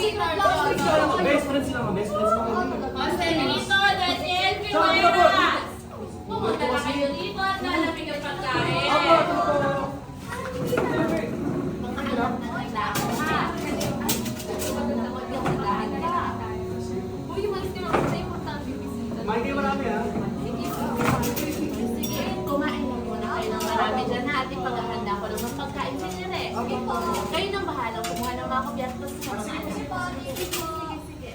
Best friends lang, best friends lang. Jose, dito, Daniel, Pinuelas! Pumunta na kayo dito at lalapin yung pagkain. Ako, ito po. Mga alam na nila ako, ha? Uy, umalis ka na kasi importante yung bisita. May kayo marami, ha? Sige, kumain lang muna kayo ng marami dyan, ha? At ipaghahanda ko ng mga pagkain sa inyo, eh. Sige po. Kayo nang bahala, kumuha ng mga kubyertos sa mga anak. Sige po, sige po. Sige.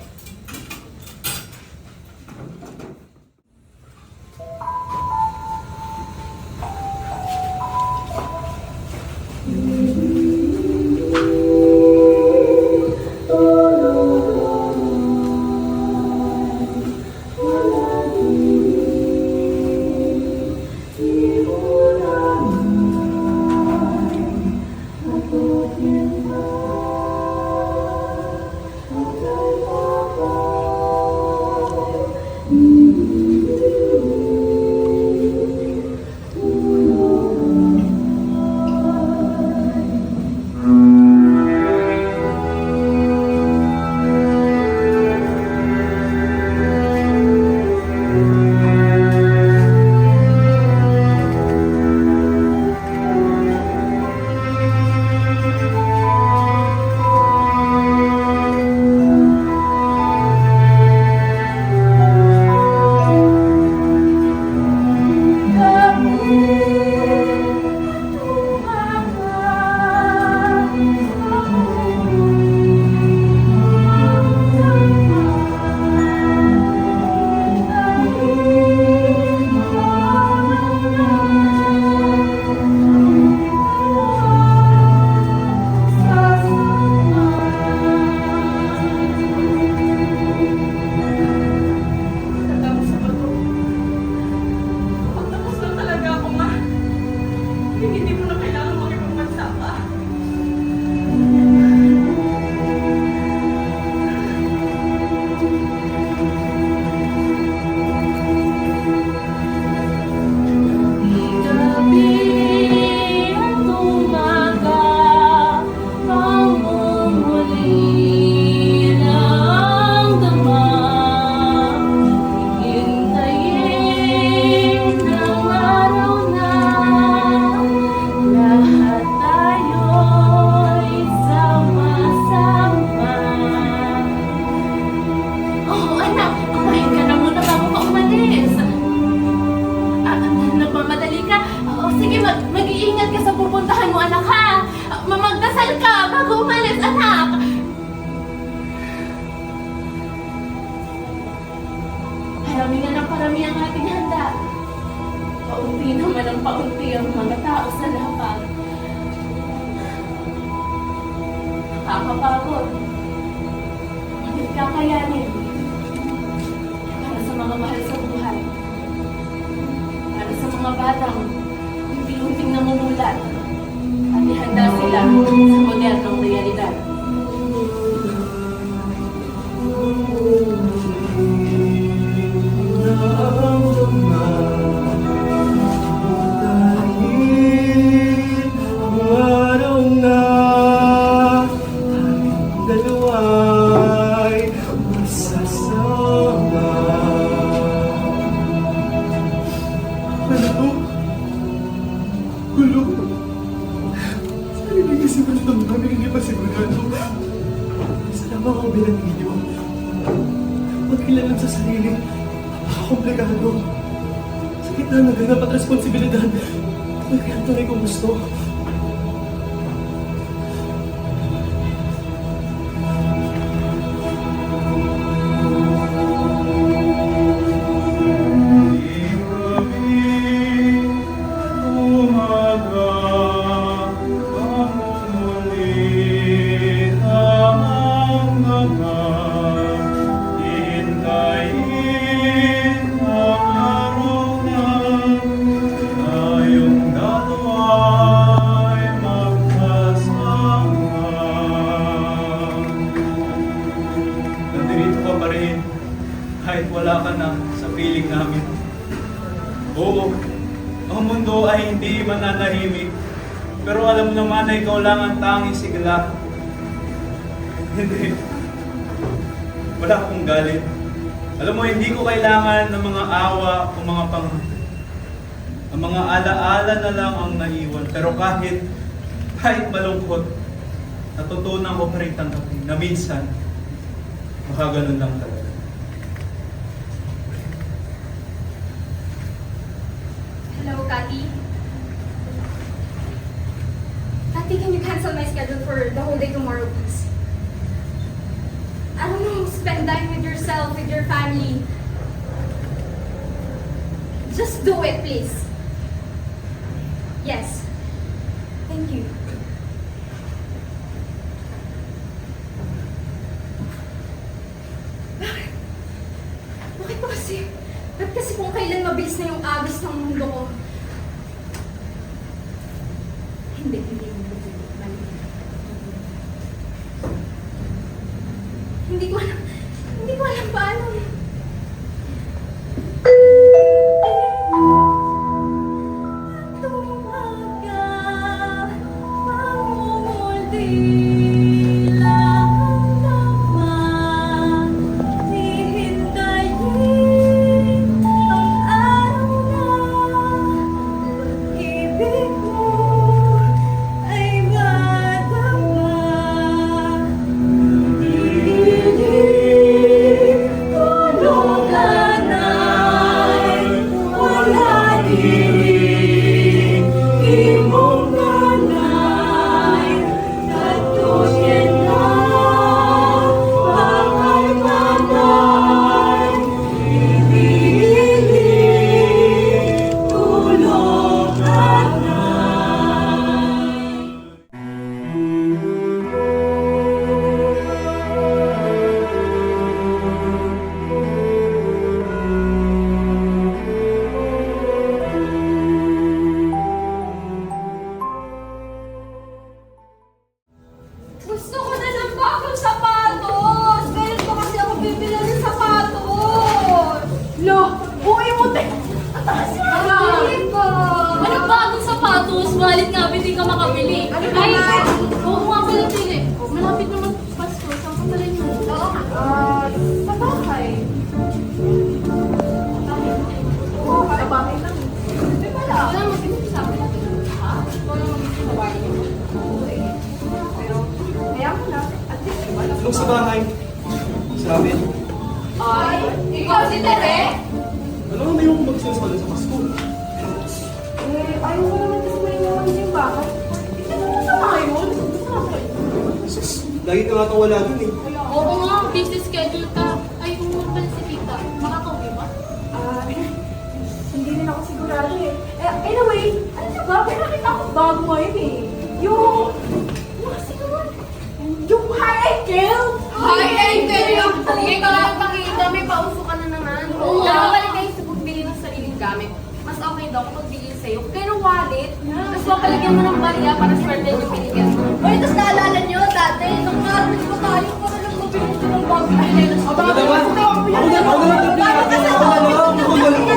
Pagtapos lang talaga ako, ma. Hindi mo na kailangan makipagbansa ka. Gabi at umaga, pamumuli ng damang hintayin ng araw na lahat tayo'y sama-sama. Oh, anak, kumain ka na muna bago ka umalis. Nagmamadali ka? O sige, mag-iingat ka sa pupuntahan mo, anak, ha? Magdasal ka bago umalis, anak! Parami nga ng parami ang ating handa. Paunti naman ang paunti ang mga tao sa lapag. Nakakapagod. Ngunit kakayanin. Para sa mga mahal sa buhay. Para sa mga batang unti-unting namumulat at ihanda sila sa modernong realidad. Pagkilalan sa sarili, komplikado. Sa gitna ng ganap at responsibilidad, kaya tunay kong gusto. kahit wala ka na sa piling namin. Oo, ang mundo ay hindi mananahimik, pero alam naman na ikaw lang ang tanging sigla. Hindi, wala akong galit. Alam mo, hindi ko kailangan ng mga awa o mga ang mga alaala na lang ang naiwan. Pero kahit malungkot, natutunan ko pa rin tanggapin na minsan, baka ganun lang talaga. Hello, Cathy. Cathy, can you cancel my schedule for the whole day tomorrow, please? I don't know, spend time with yourself, with your family. Just do it, please. Yes. Thank you. Bakit ba kasi? Bakit kasi kung kailan mabilis na yung agos ng mundo ko? Hindi. Mali. Hindi ko alam paano. Tumaga, mamumulti lang naman. Hihintayin ang araw na pag-ibig mo ay madama. Tulugan ay wala dinig, imong ganay, tatusin na pangay-pangay, ibig tulugan Gusto ko na ng bagong sapatos! Kailan ko kasi ako bibili ng sapatos? Lo, uwi mo te! Hindi ko! Anong bagong sapatos? Balit nga, hindi ka makabili. Ano ba Ay, nga? oo nga pala, Pili. Malapit naman Pasko. Saan ka pala yun? Oo nga. Sa bahay. Oo, sa bahay lang. Hindi pala. Wala mo sa akin. Ha? Wala mo sa bahay niyo? Oo eh. Pero, kaya mo na. At least, wala. Nung sa bahay, sa amin, Ay, ikaw si Tere? ano naman yung magsinusulan sa Pasko? Ayaw ko naman kasi may naman yung bahay. Hindi naman sa bahay mo. Sus, lagi ka nga wala dun eh. Oo nga, busy schedule ka. Ay, kung mo pala si Tita. Makakauwi ba? Hindi rin ako sigurado eh. Anyway, ano na ba? May nakita ako bago ngayon eh. Yung kasi naman, yung high ankle! High ankle! Sige ka lang pakita, may pauso ka na naman. Oo. Nakabalik kayo sa pagbili ng sariling gamit. Mas okay daw kung magbili sa'yo. Pero wallet, tapos papalagyan mo ng barya para swerte yung binigyan mo. Uy, tapos naalala nyo dati, nung natin pa tayo, para lang mabili ko ng bago na chinelas. Ako na naman! Ako na naman! Ako na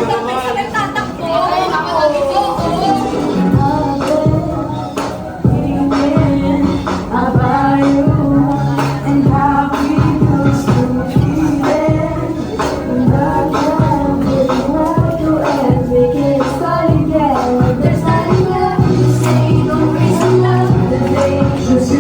naman! Nagtatakbo! Oo, ako lagi ko. Just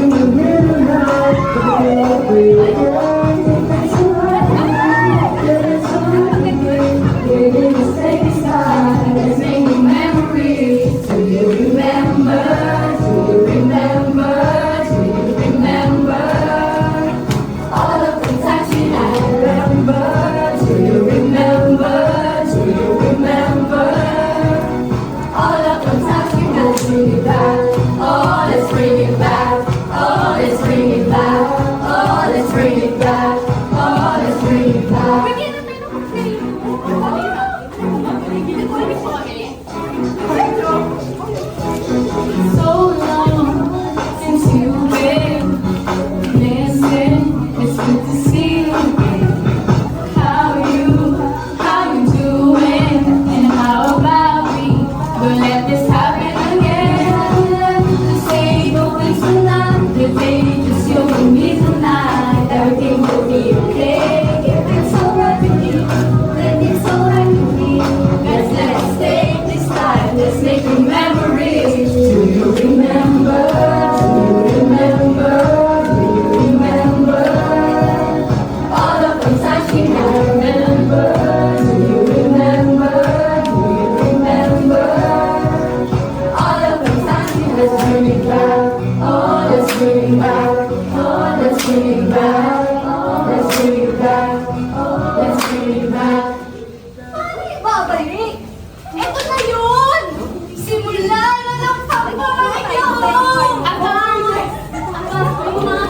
babalik? Eto na yun! Simula na lang pag-babalik yun! Abang! Yung mga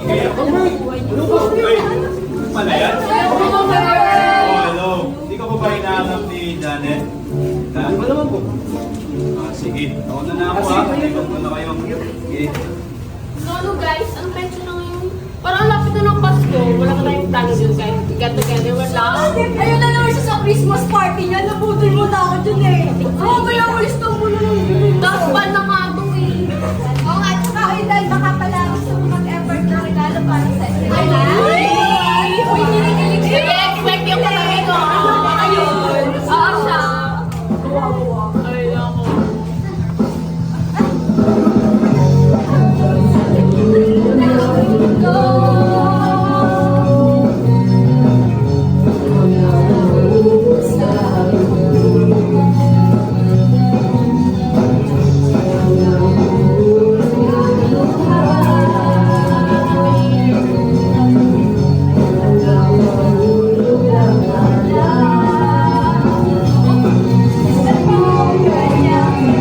Kaya ako, ano ba? Ay, pala yan? Oh, hello. Hindi ka pa ba hinahanap ni Janet? Ha? Ano naman po? Sige, ako na ako ha. Ikot ko na kayo. Sige. So ano guys, ang petso na ngayon? Parang lapit na ng Pasko. Wala ka tayong plano dun guys. Get together, wala. Ayun na naman siya sa Christmas party niya. Nabutol mo na ako dun eh. Oo, kaya ulis to muna ng Tapos pa na nga ito eh. Oo nga, tsaka ay dahil baka pala gusto mo mag-effort na regalo para sa inyo. Ay! Uy, niligilig siya. Sige, expect yung katabi ko. Ayun. Oo siya. Ay, ako.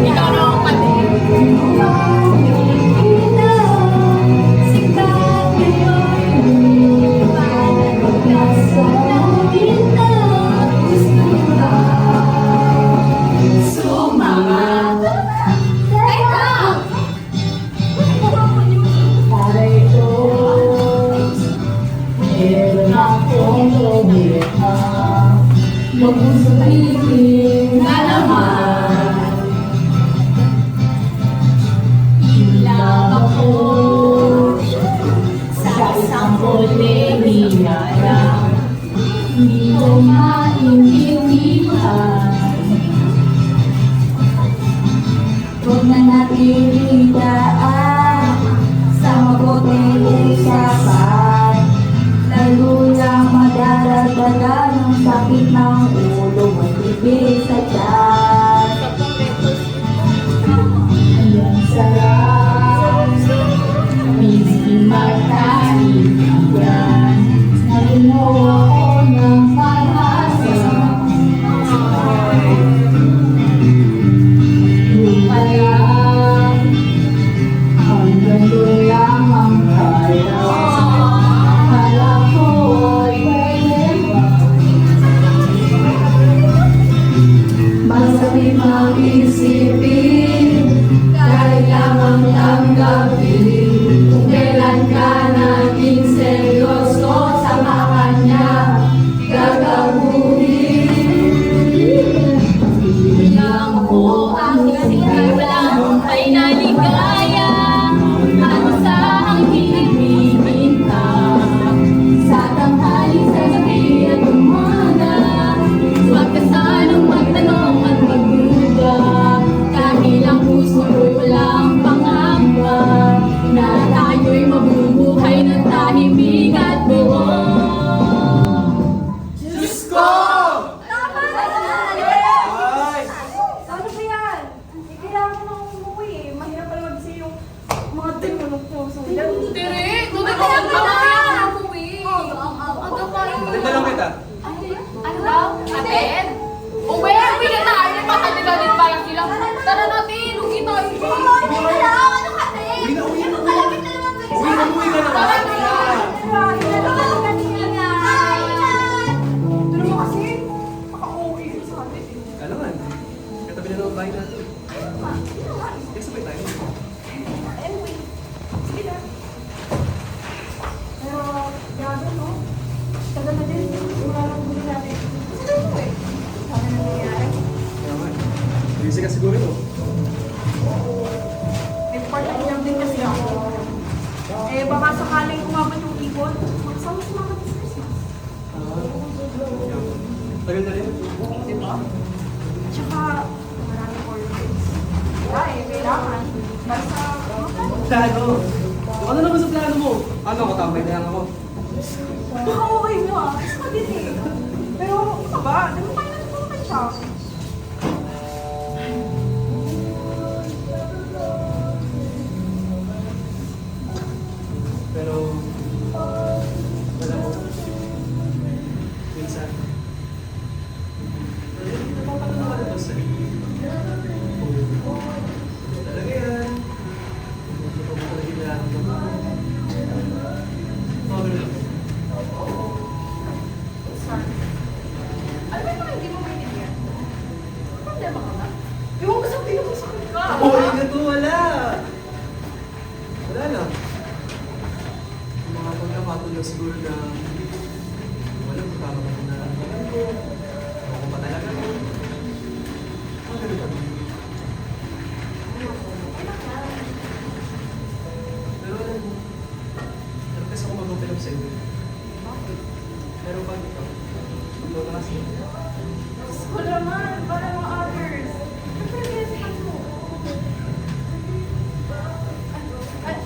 Ikaw na ako pati. Para ito, meron akong problema. Mag-usapin na naman. Ilang ako sa isang polemiya lang. Hindi ko maintindihan. Huwag na natin idaan sa mabuting usapan. Lalo lang madadagdagan ng sakit ng ulo at bibig sa tiyan. Ang sarap, minsan magkaibigan. Naginawa ko ng pag-asa. Pala, hanggang doon lang ang kaya. Kala ko ay pwede ba? Basta di mag-isipin, kailangan tanggapin. Kung kailan ka naging seryoso sa kanya, gagabuhin. Bilang ako ang Wala ay naligaya. Ano sa ang hihimingin ka? sa tanghali, sa gabi at umaga. Huwag ka sanang magtanong at magduda. Dahil ang puso ko'y walang pangamba, na tayo'y mabubuhay ng tahimik at buo. Diyos ko! Tama na! Ay! Ano ba yan? Kailangan ko nang umuwi eh. Mahirap pala mag-isip yung mga tinulog ko. So, Direk, tunay ko ang bahay ang umuwi. Ang gabay. Maganda lang kita. Ano daw? Atin? Uwi, uwi na tayo. Pataligalit pa lang sila. Tara natin, uwi tayo. Uwi na lang! Ano kasi? Uwi na, uwi na. Malapit na naman sa Uwi na, uwi ka na. Tara, Pero mo kasi, makaka-uwi sa atin eh. Kailangan. Katabi na lang ang bahay natin. Eh, sabay tayo. Anyway, sige na. Pero, grabe no? Tagal na din. Wala lang huli natin. Kasi na mo eh. Sabi na nangyayari. Kaya nga. Busy ka siguro ito. May part-time lang din kasi ako. Eh, baka sakaling umabot yung ipon, magsama sa mga sa Christmas. Tagal na rin. Diba? Tsaka, maraming holidays. Wala eh, kailangan. Basta, Plano. Ano naman sa plano mo? Ano, katambay na lang ako. baka okay mo ah. Isa ka din eh. Pero, iba ba? Di ba tayo nagpupunta siya? Pero, wala mo. Minsan, Ingat po, wala. Wala lang. Yung mga pagkakataon lang siguro na wala kung tama ka na naman ko. Ako pa talaga ko. Mga ganun kami. Pero alam mo, nagkas ako mag-open up sa'yo. Bakit? Pero pag ikaw, ikaw na kasi. Diyos ko naman, para mga others.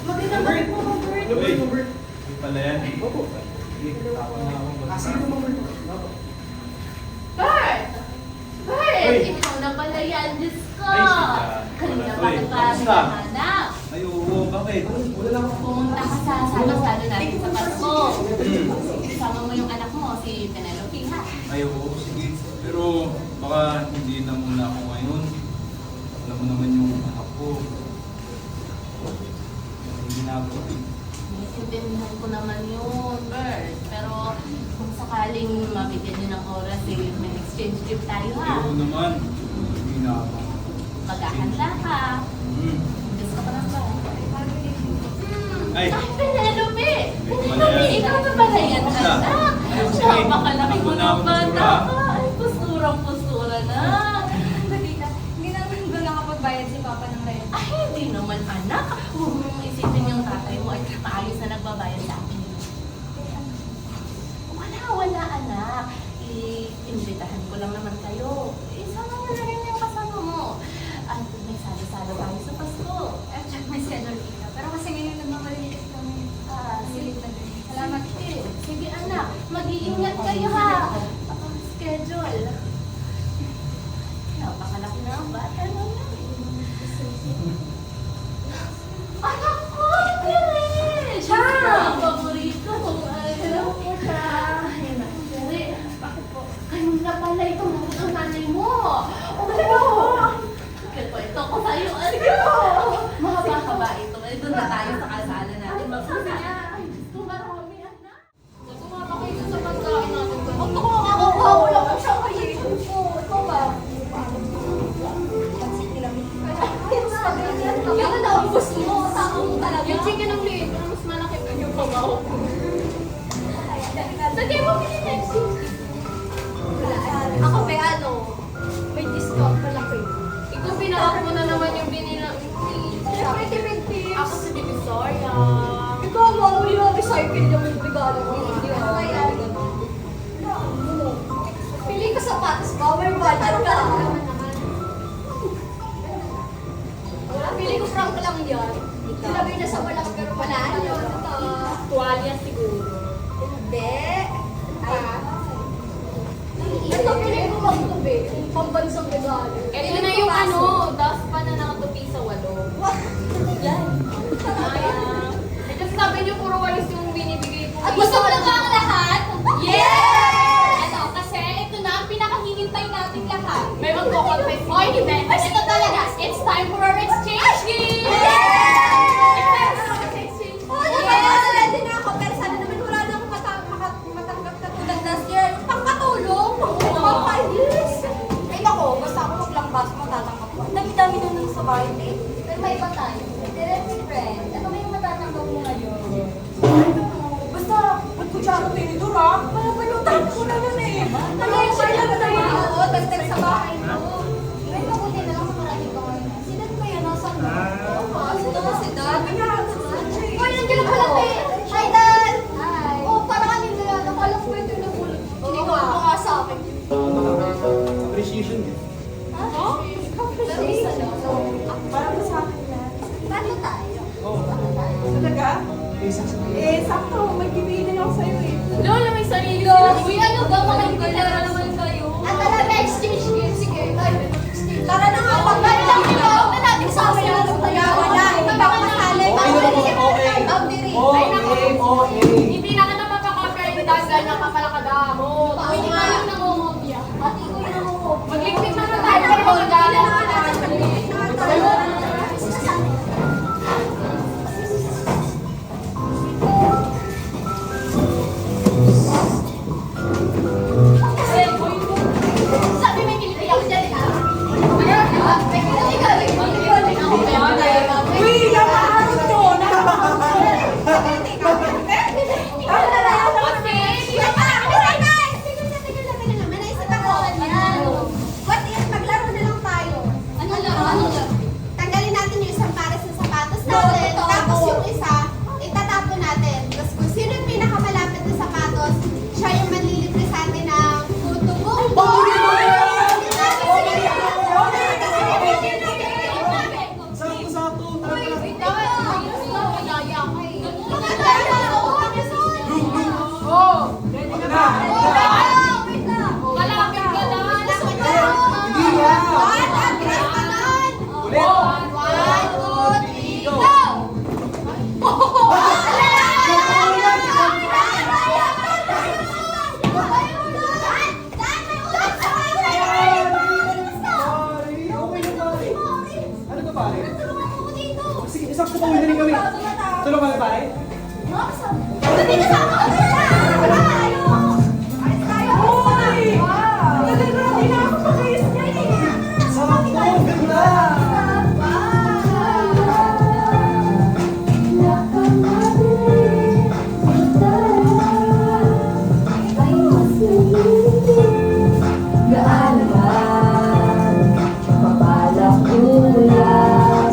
Magandang gabi po, Robert. Uy, Robert. hindi pala yan. Opo. Sige, tapon na ako. Kasi ito Robert. Opo. Bert! Bert! Uy. Ikaw na pala yan, Diyos ko! Ay, siya. Kanina Wala pa to eh. kita Kamusta? hinahanap. Ay, oo, bakit? Wala lang ako. Pumunta ka sa salo-salo natin sa Pasko. Hmm. Kasama mo yung anak mo, si Penelope, ha? Ay, oo, sige. Pero baka hindi na muna ako ngayon. Alam mo naman yung anak ko. Yung ginagawa eh. Naiintindihan ko naman yun, Bert. Pero kung sakaling mabigyan niyo ng oras, may exchange trip tayo, Ay, ha? oo naman. Hindi na ako. Maghahanda ka. Hmm. Gusto ko na ba? Ay. Penelope! Wala Penelope, yan. ikaw na pala yan, Basta. anak. Ayun, sige. Napakalaki mo Ako na ng ako, bata basura. ka. Ay, posturang-postura na. Tita, hindi namin doon nakapagbayad si Papa ng rent. Ay, hindi naman, anak. Huwag mong isipin yung tatay mo ay maayos na nagbabayad sa akin. Wala, anak. I-imbitahan ko lang naman kayo. Isama mo na rin yung kasama mo. At may salo-salo tayo sa Pasko. At check my schedule, Tita. Pero kasi ngayon nagmamaliit kami. Silip na din. Salamat. Sige, anak. Mag-iingat kayo, ha. Schedule. Napakalaki na ang bata mo na. Anak ko, Pere! Siya! Ang paborito kong hello po siya. Pere, bakit po? Kanina pala itong ang nanay mo. Ito ko sa'yo. Mahaba-haba ito. Doon na tayo sa kasala natin. Magsasaya. Ay, Diyos ko, marami, anak. Tumama kayo sa pagkain natin. Huwag ko ako. Wala ko siya kayo. Ikaw ba? Yung naubos mo, tao mo talaga. Yung chicken ng liit, mas malaki pa yung pamaw. Sige mo, next Ako may ano, may discount malaki. Ikaw pinawak mo na naman yung binila. Siyempre, tipid-tips. Ako si Divisoria. Ikaw mo, uli mo, recycle yung regalo mo. Hindi ako kaya. Pili ka sapatos ba? May budget ka. Pili ko frank lang yan. Silagay na sa walang pero wala. Ano? Tuwalya siguro. Hindi. Ito, pili ko lang ito, be. Pambansang regalo. Ito na yung ano, dustpan na nakatupi sa walo. Yan. Kasi sabi niyo puro walis yung binibigay ko. At gusto mo na ba ang lahat? Yes! Ano, kasi ito na ang pinakahihintay natin lahat. May magko-confess. Oy, hindi. Ay, ito talaga. It's time for our exchange game! Ready na ako, pero sana naman wala na akong matanggap na tulad last year. Pangkatulong, pang 5 years. Ay, nako, basta ako maglambas, matatanggap ko. Ang dami-dami na nun sa bahay, eh. Pero may iba tayo. Direct friend, ano ba yung matatanggap mo ngayon? Basta, magkutsara tinidor ha. Palapalutan ko na nun eh. Nag-extra lang naman. Oo, tagtag sa bahay mo. Ay, mabuti na lang makarating ka ngayon. Si Dan ba yan? Nasaan ba? Sino ba si Dan? Hoy, nandiyan na pala, te. Hi, Dan! Hi. Oh, para kanina yan. Nakala ko ito yung nabulot. Hindi ko mukha sa akin. Appreciation gift. Ha? Pero isa lang. Parang sa akin yan. Paano tayo? Oo. Talaga? Isa sa Sakto. May bibili ako sa'yo eh. Lola, may sarili Go! sila. Uy, ano ba? Makikilala naman kayo. At talaga, exchange gift. Sige, tayo. Tara na nga, pagkano lang ito. Huwag na natin sa amin ang tayawan na. Ito ba kasali? Okay naman, okay. Boundary. Okay. Hindi na ka na mapakopya yung dagan ng papalakadamo. Hindi nga yung nangungobya. Pati ko yung nangungobya. Maglikpit naman tayo ng pagdala. Hey, Tulong kami pare? Hindi kasama ko na! Tayo! Ayos tayo! Hoy! Wow! Hindi na ako pakayos niya eh! Sakto, ganda!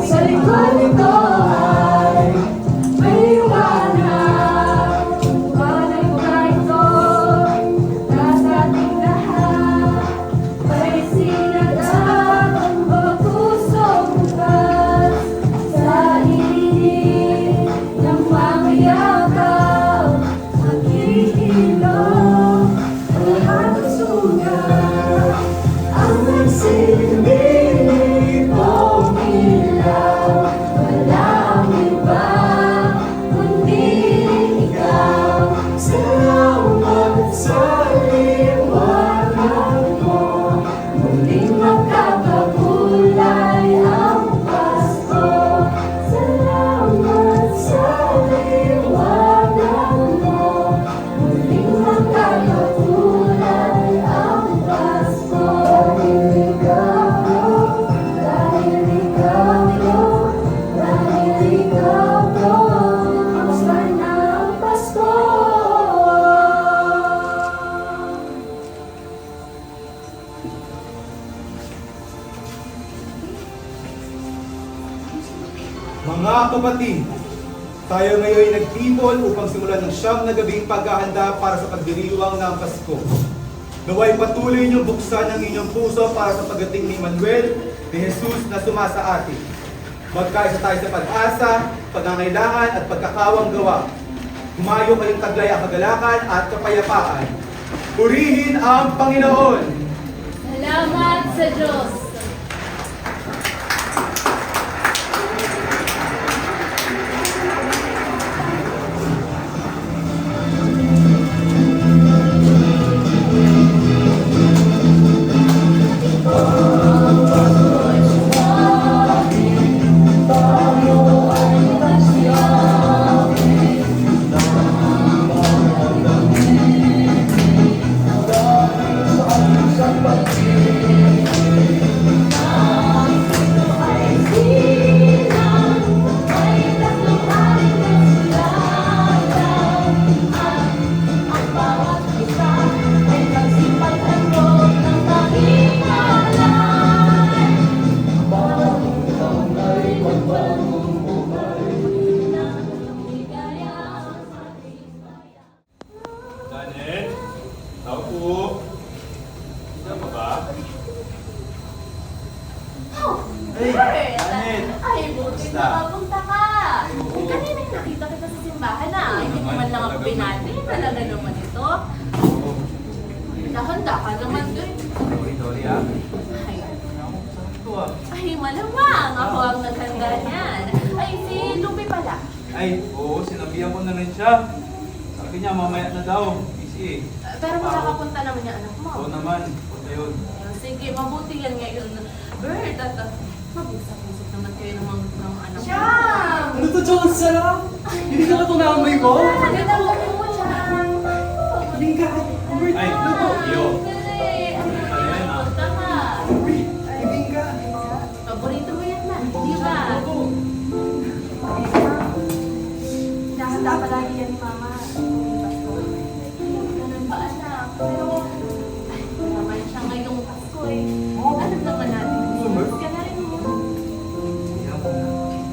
Sa likod nito ay may liwanag. Malay ko na ito, nasa ating lahat. May sinagad ang mga pusong bukas. Sa init ng mga yakap, maghihilom ang lahat ng sugat. Ang nagsilbing pong ilaw, walang iba kundi ikaw. Salamat sa liwanag mo, muling magkakakulay ang Pasko. Salamat sa liwanag mo, muling magkakakulay ang Pasko. Dahil ikaw gusto na ang Pasko. Mga kapatid, tayo ngayon ay nagtipon upang simulan ng siyam na gabing paghahanda para sa pagdiriwang ng Pasko. Naway patuloy niyong buksan ang inyong puso para sa pagdating ni Manuel, ni Jesus na sumasa atin. Magkaisa tayo sa pag-asa, pangangailangan at pagkakawang gawa. Humayo kayong taglay ang kagalakan at kapayapaan. Purihin ang Panginoon! Salamat sa Diyos. Janet? Tao po? Saan ka ba? Hey, Janet! Ay, buti Basta. nakapunta ka. Kanina nakita kita sa simbahan na. Hindi mo man lang ako pinati. Talaga naman ito. Nakahanda ka naman doon. Sorry ah. Ay, Ito ah. ay, malamang. Ako ang naghanda niyan. Ay, si Lupi pala. Ay, oo, sinabihan ko na rin siya. Sabi niya, mamaya na daw. Busy eh. Pero makakapunta naman yung anak mo. Oo naman, punta yun. Sige, mabuti yan ngayon. Bert, at mag-usap-usap naman kayo ng anak mo. Siyam! Ano to, John? Sarap! Hindi ka ba ito naamoy ko? Maganda mo mo, Siyam! Lingga! Ay, Ano to? iyo. Punta ka. Uy, Lingga! Paborito mo yan na, di ba? Ako! Hinahanda palagi yan ni Mama. Ganun ba, anak? Pero, ay, naman siya ngayong Pasko eh. Alam naman natin, Christmas ka na rin mo.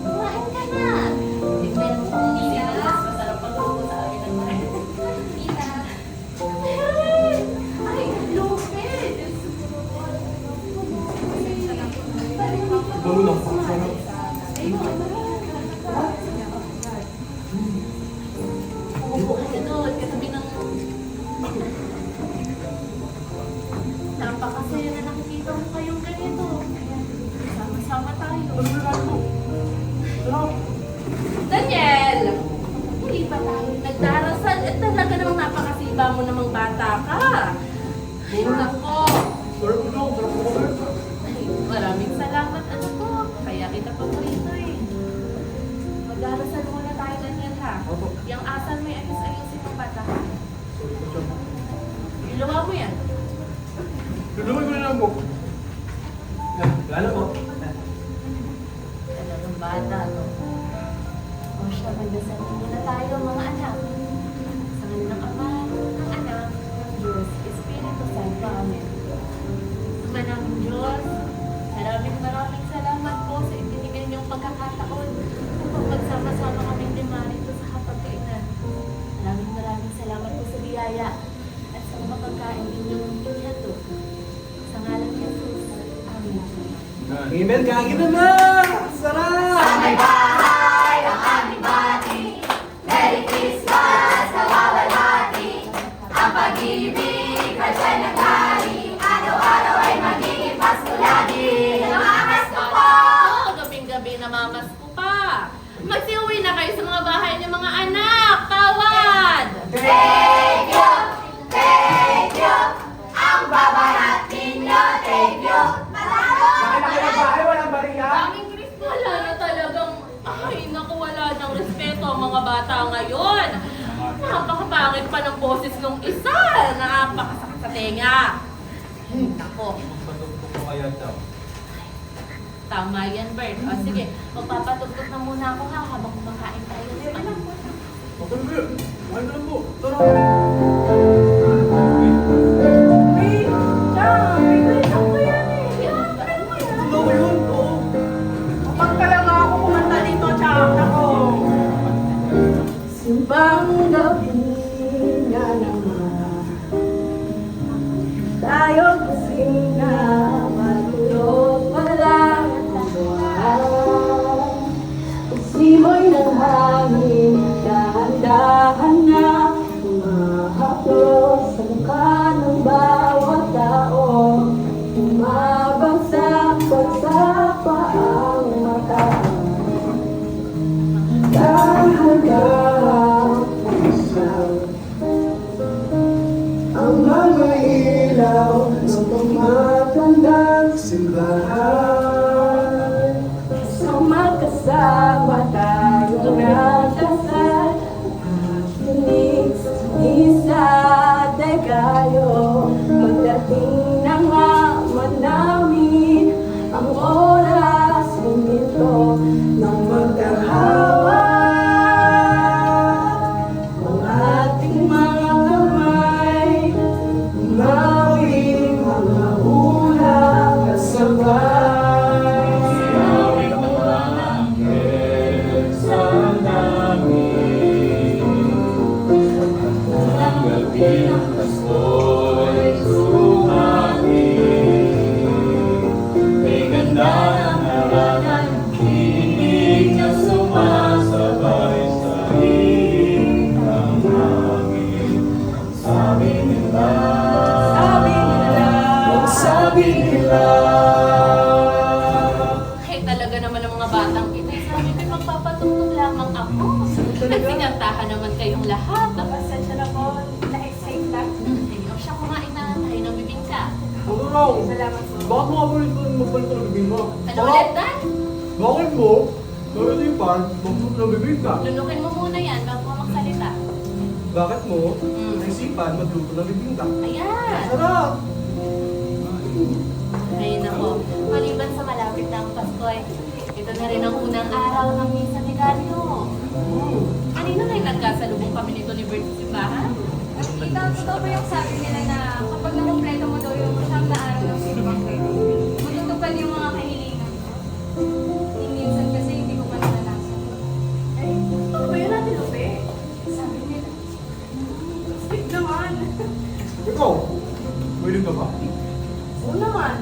Kumain ka na. Tignan mo kung hindi na mas masarap pagluto sa amin ng mga Tita. Ay, lupit. Bango na. Sarap. Upo ka doon, katabi ng... Napakasaya na nakikita mo kayong ganito. Sama-sama tayo. Daniel! Hindi pa tayo nagdarasal. Eh talaga namang napakasiba mo namang bata ka. Ay, nako. Ay, maraming salamat, anak ko. Kaya kita paborito eh. Magdarasal muna tayo, Daniel. Yan. Email, kagin na na! Sarap! May bahay ang aming bati. Merry Christmas, nawawalhati. Ang pag-ibig ay siya'y naghari. Araw-araw ay magiging Pasko lagi. Namamasko po! Oo, gabing-gabi namamasko pa. Magsiuwi na kayo sa mga bahay ng mga anak. Tawad! Thank you! Thank you! Ang babarat ninyo, thank you! Manalo! Walang bariya! Daming Kristo. Wala na talagang, ay naku, wala nang respeto ang mga bata ngayon. Napakapangit pa ng boses nung isa. Napakasakit sa tenga. Nako, Magpatugtog ko kaya daw. tama yan, Bert. O sige, magpapatugtog na muna ako ha habang kumakain tayo. Okay, Bert. Kumain na lang po. Tara! Ito daw yun. Oo. Simbang gabi na naman, tayo kasing na matulog walang buwan. Simoy ng hangin, dahan-dahan na umahaplos sa mukha ng bawat tao. Umabagsak-bagsak pa ang mata. Ang mga ilaw ng tumatandang simbahan. So magkasama tayong nagdasal at tinig sa isa tayo. Magdating na nga man namin ang oras nito ng magkahawa. Ang ating mga kamay, umawing mga ulang kasabay. Sabi nila. Ay, talaga naman ang mga batang ito. Sabi ko, magpapatugtog lamang ako. Nagsingantahan naman kayong lahat. Pasensya na po, na-excite lang. Ikaw siya kumain na tayo ng bibingka. Ano raw? Salamat po. Bakit mo ako ito magpalit ng bibing mo? Ano ulit, Dan? Bakit mo? Pero di pa, magpalit ng bibing ka. Lunukin mo muna yan bago ka magsalita. Bakit mo? Mm. Naisipan, magluto ng bibing ka. Ayan. Sarap! Ayun ako. Maliban sa malapit na ang Pasko, ito na rin ang unang araw ng Misa ni Galio. Kanina na nagkasalubong kami nito ni Bert sa simbahan. Tita, totoo ba yung sabi nila na kapag nakumpleto mo daw yung siyang na araw ng simbang kayo, matutupad yung mga kahilingan ko. Minsan kasi hindi ko pa naranasan. Ay, ano ba yun natin, Lupe? Sabi nila. Sweet naman. Ikaw, pwede ka ba? Oo naman.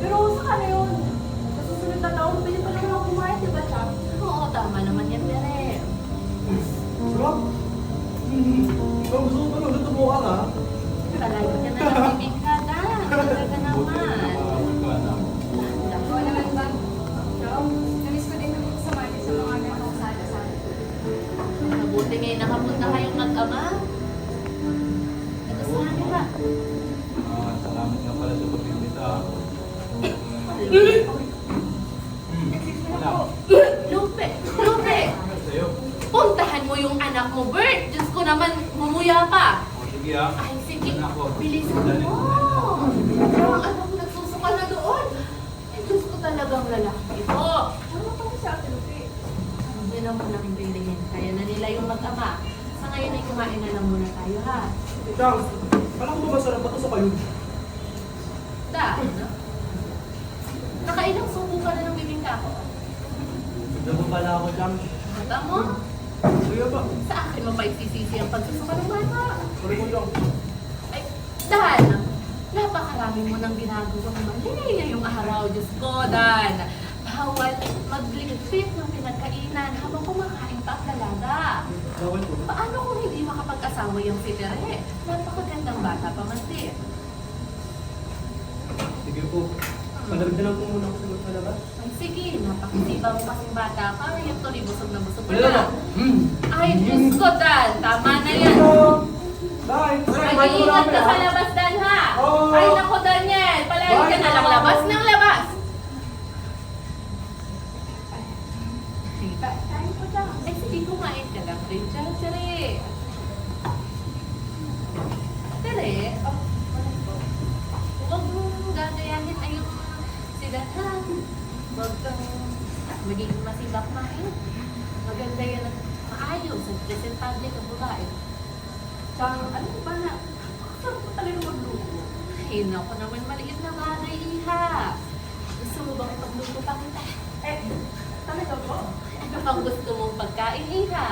Pero saka na yun. Sa susunod na taon, pwede pa naman ako kumain, di ba, Cham? Oo, tama naman yan, Bere. Sarap! Ikaw gusto ko pa lang, natubo ka na. Kalayo ka na ng bibingka, Dan. Talaga naman. Oo naman ba? Pero, namiss ko din naman sa mali sa mga ganong sala-sala. Mabuti ngayon nakapunta kayong mag-ama. Ito sa kanila. Salamat nga pala sa pag-imbita. Lupe! Lupe! Sa'yo. Puntahan mo yung anak mo, Bert! Diyos ko naman, mumuya pa! O, sige ah. Ay, sige. Anak ko. Bilisan Dali. mo! Ang anak ko nagsusuka na doon! Ay, Diyos ko talagang lalaki ito! Ano pa ko sa atin, Lupe? Hindi na muna pipilihin. Kaya na nila yung mag-ama. Sa ngayon ay kumain na lang muna tayo, ha? Chang, alam ko ba masarap ako sa kayo? Dan, nakailang suko ka na ng bibingka ko. Dago pala ako, Chang. Mata mo? Kuya ba? Sa akin mo pa isisisi ang pagsusuka ng bata. Sorry ko lang. Ay, Dan, napakarami mo nang ginagawang mali ngayong araw. Oh, Diyos ko, Dan. Bawal magligpit ng pinagkainan habang kumakain pa ang dalaga. Bawal po. Paano kung hindi makapag-asawa yung si Tere? Napakagandang bata pa man din. Sige po. Malamig na lang po muna ako sa labas. Ay, sige, napakasiba mo kasing bata ka. Yung tuloy busog na busog ka Wala na. na. Ay, Diyos ko, Dan. Tama na yan. Bye! Mag-iingat ka sa labas, Dan, ha? Oo. Ay, naku, Daniel. Palagi ka Bye, na lang Mama. labas ng labas. Sige, tayo po dyan. Ay, sige, kumain ka lang. Rachel, Tere. Tere, wala po. Huwag mong gagayahin ay yung sila, ha? Huwag kang maging masibak main. Maganda yan at maayos at presentable ka babae. Tsaka, ano ba na? Sarap ko talaga magluto. Ay, naku naman, maliit na bagay, iha. Gusto mo bang pagluto pa kita? Talaga po? Ano pang gusto mong pagkain, iha?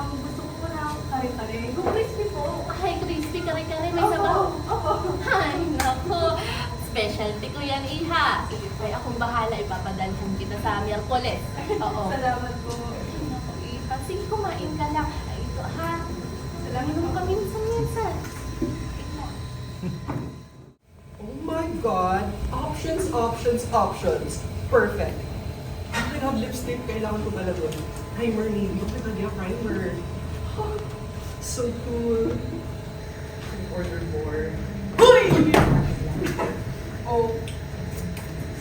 Gusto ko po na kare-kare. Yung crispy po. Ay, crispy kare-kare, may sabaw. Opo. Ay, naku. Specialty ko yan, iha. Sige, kaya akong bahala, ipapadalhan kita sa Miyerkules. Oo. Salamat po. Ay, naku, iha. Sige, kumain ka lang. Ay, ito, ha? Salamat mo kami minsan-minsan. Oh my God! Options, options, options. Perfect. If I have lipstick, kailangan ko pala doon. Primer navy. Okay na niya, primer. Oh, so cool. Can order more. Hoy! Oh.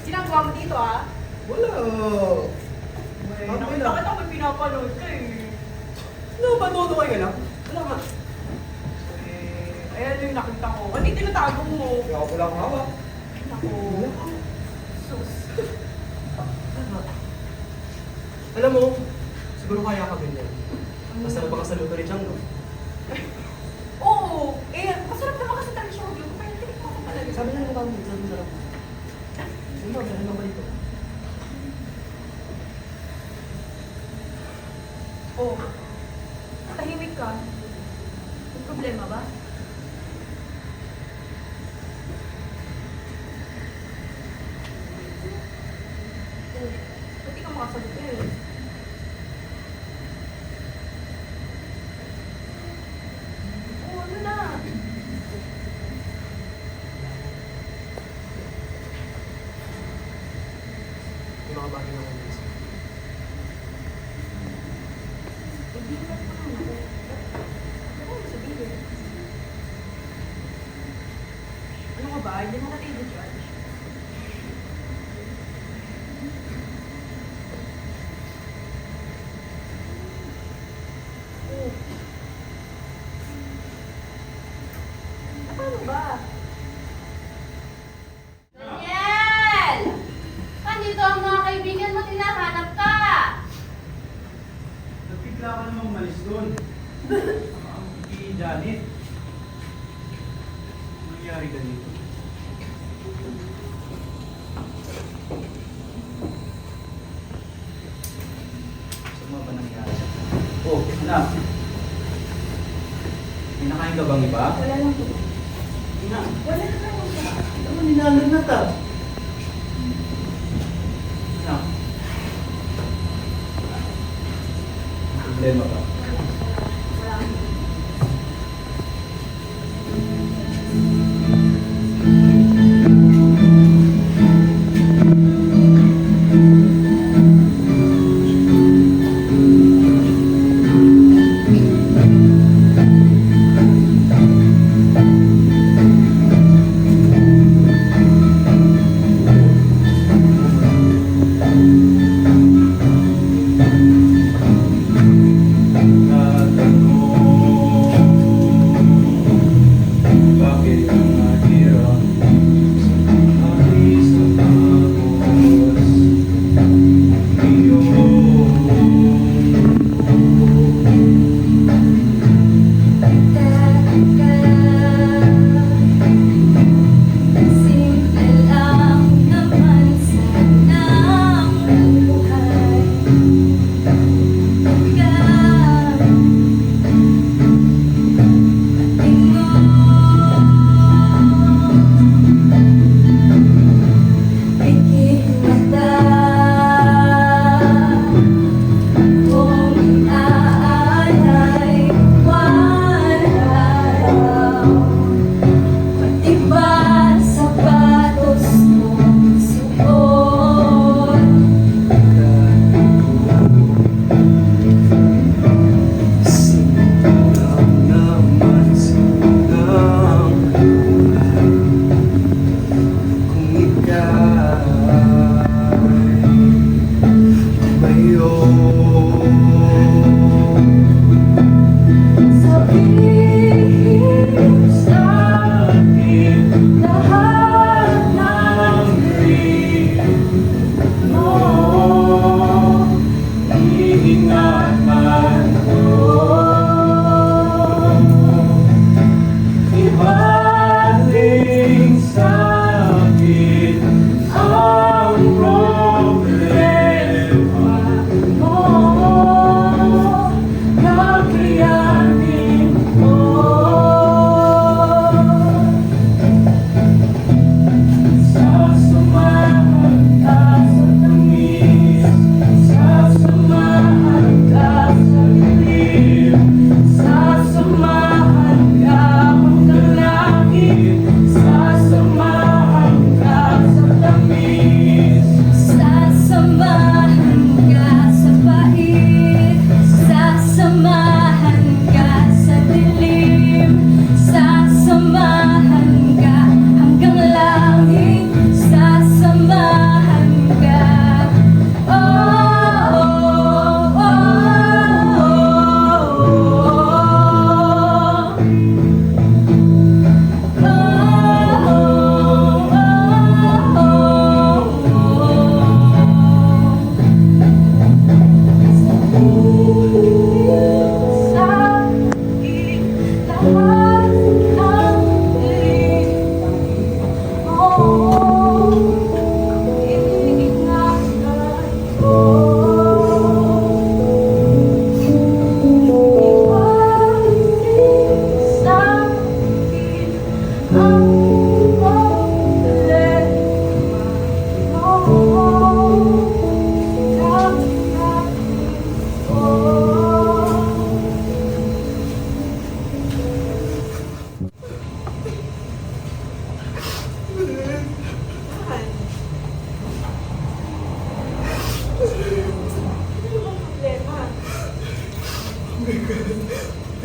Ginagawa mo dito ah? Wala. Nakita ka na may pinapanood ka eh. No, manonood ka lang. Wala nga. Ayan yung nakita ko. Hindi tinatago mo. Kaya ako wala akong hawak. Ako. Wala. Sus. Alam mo, siguro kaya ka ganyan. Basta baka sa luto ni Django. Oo. Masarap naman kasi talaga siya mag-luto. Pero hindi ko talaga. Sabi na naman kami, sabi sarap. Ano ba, ano ba dito? Oh. Tahimik ka. May problema ba? Oh. Ba't di ka makasagot eh? Oh, ano na? Yung mga bagay na kumis. Hindi na pa naman ako. Ano mo sabihin? Ano ka ba? Hindi mo ka tayo judge. Oh. Paano ba? Daniel! Andito ang mga kaibigan mo, tinahanap ka! Nagpigla ka namang umalis doon. Ang si Janet. Ano nangyari ka dito? Saan ba nangyari? Oh, anak. Pinakain ka bang iba? Wala lang po. Ina. Wala lang po. Ano ninalagnat ah? Anak. Problema ba? Wala lang po.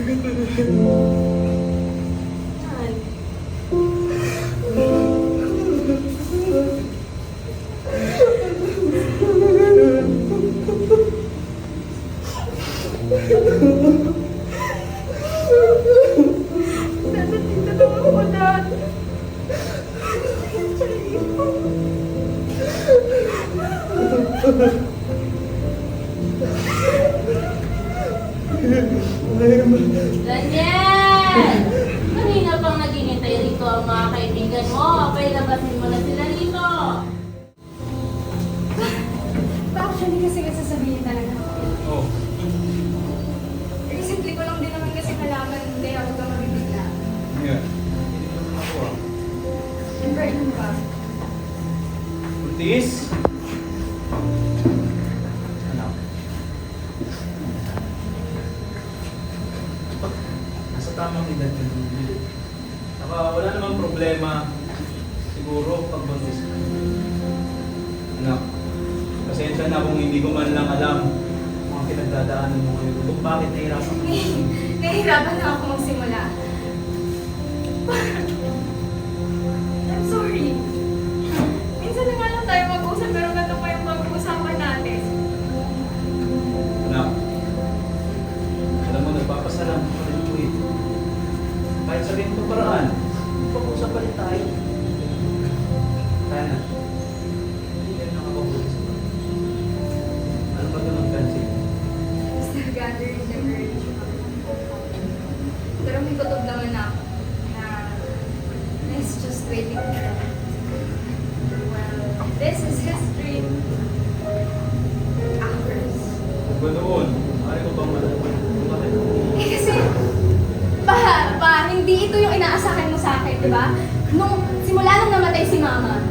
Dito lang ako, Dad. Daniel! Kanina pang naghihintay rito ang mga kaibigan mo. Pailabasin mo na sila rito. Actually, kasi sasabihin talaga ako. Oh. Recently ko lang din naman kasi nalaman hindi ako ka mabibigla. Yeah. Siyempre, yun ba? Buntis? Anak. Nasa tamang edad ka din. Saka wala namang problema siguro pag buntis ka. Anak, pasensya na kung hindi ko man lang alam mga pinagdadaanan mo ngayon. Kung bakit nahirapan ka. Nahihirapan na ako magsimula. I'm sorry. Minsan na nga lang tayo mag-usap pero ganito pa yung pag-uusapan natin. Anak, alam mo, nagpapasalamat pa rin ko eh. Kahit sa ganitong paraan, pag-usap pa rin tayo. Kaya na, hindi yan nakakabuti sa mga. Ano ba ito ng cancer? Still gathering the courage. Pero may kutob naman ako na it's just waiting for them. Well, this is history. Ours. Kung ba doon, maaari ko bang malaman kung bakit ako? Eh kasi, hindi ito yung inaasahan mo sa akin, di ba? Nung simula nung namatay si Mama,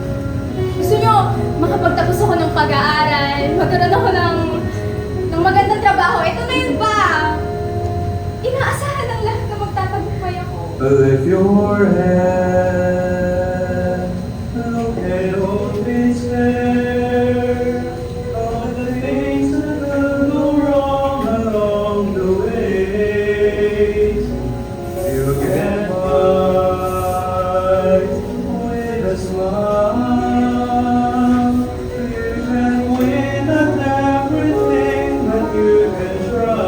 gusto nyo makapagtapos ako ng pag-aaral, magkaroon ako ng magandang trabaho. Ito na yun ba? Inaasahan ng lahat na magtatagumpay ako. Lift your head, look at all things there, all the things that could go wrong along the way. You get by with a smile. You can win at everything that you can try.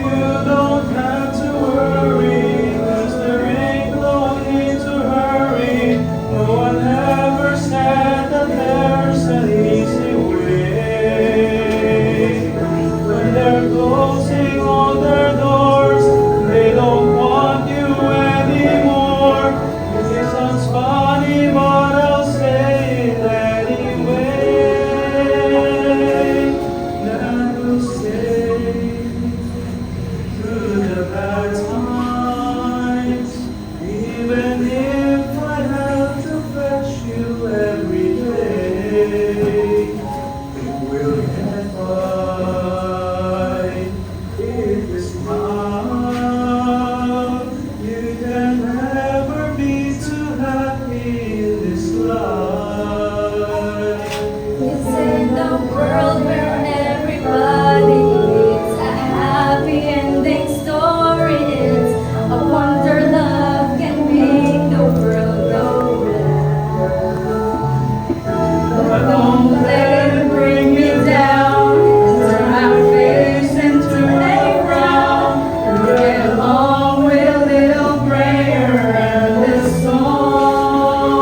You don't have to worry, 'cause there ain't no need to hurry. No one ever said that there's an easy way. When they're closing all their doors, they don't want you anymore. It sounds funny, but I'll say it anyway. Never say through the bad times, even if I have to fetch you every day, we'll get by. If you smile, you can never be too happy in this life. It's in the world where everybody needs a happy ending story. It's a wonder love can make the world go round. But don't let it bring you down. Turn my face into a frown. Get along with a little prayer and this song.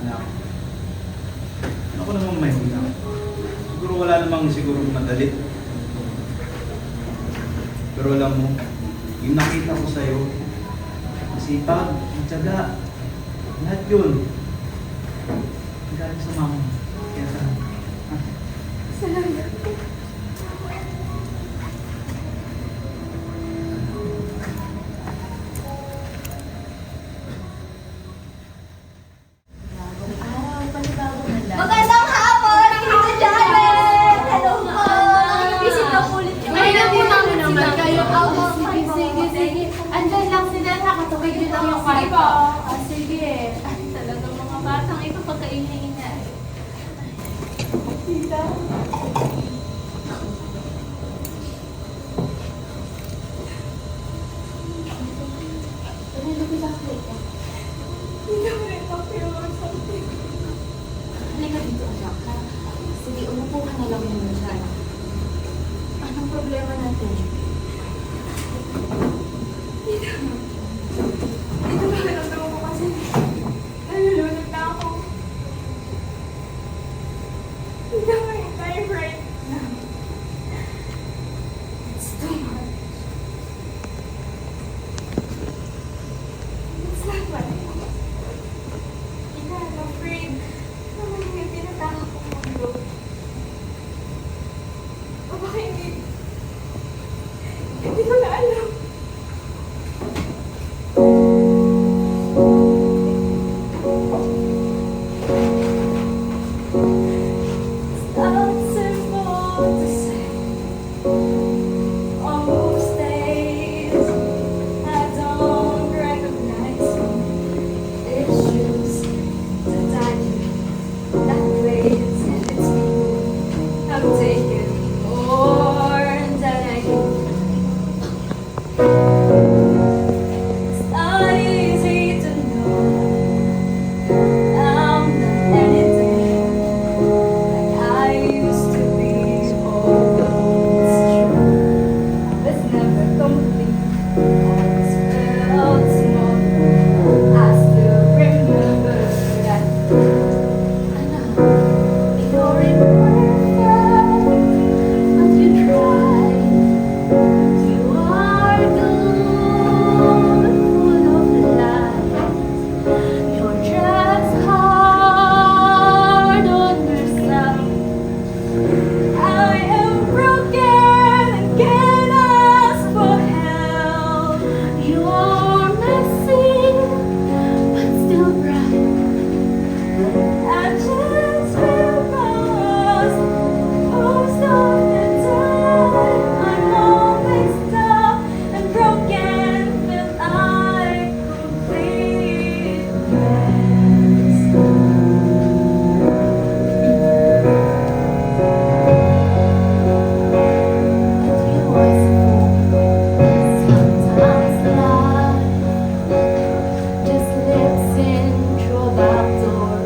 Anak, ako namang may hula. Siguro wala namang siguro madali. Pero alam mo, yung nakita ko sa'yo, masipag, matyaga, lahat yun. Galing sa mama mo. Kaya sa... Salamat. Magandang hapon! Tita Janet! Hello po! Busy na po ulit yung Ay, naku naman kayo. Sige. Andyan lang sila, nakatupig din lang yung Sige kwarto. po. Sige. Ay, talagang mga batang ito pagkaingay-ingay. Tita? Ito ba naman ko kasi nalulunod na ako. Hindi ako yung time right now. It's too much. It's not what I want. Ina, I'm afraid na may tinataka kong mundo. O baka hindi ko na alam. It's not simple to say. On most days, I don't recognize issues that I do. That ways and it's me. I'm taking more than I give. It's not easy to know I'm not anything like I used to be. Although it's true, I was never complete. Always felt small. I still remember that. I know you're imperfect, but you try. You are good, full of life. You're just hard on yourself. I am broken and can't ask for help. You're messy, but still bright. I just feel lost most of the time. I'm always tough and broken, feel like complete mess. Sometimes life just lives in your back door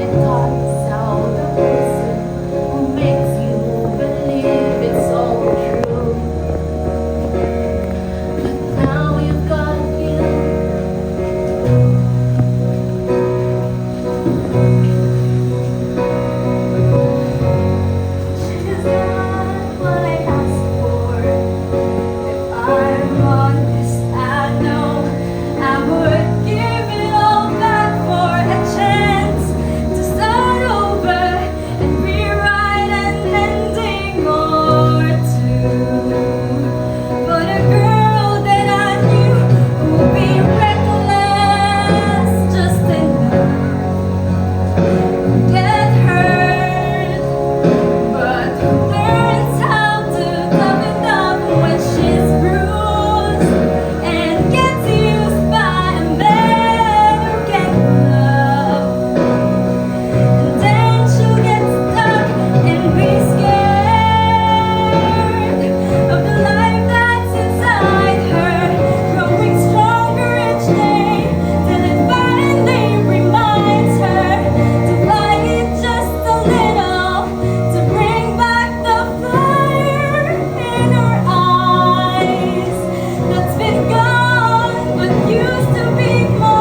and talks out the person who makes you believe it's all true. But now you've got you. She's not what I asked for. If I'm honest, I know I would give it all back for a chance to start over and rewrite an ending or two. But a girl that I knew would be reckless just enough to get hurt. But who learns how to toughen up when she's bruised and gets used by a man who can love? And then she'll get stuck and be scared of the life that's inside her, growing stronger each day till it finally reminds her to fight it just a little, to bring back the fire in her eyes that's been gone but used to be mine.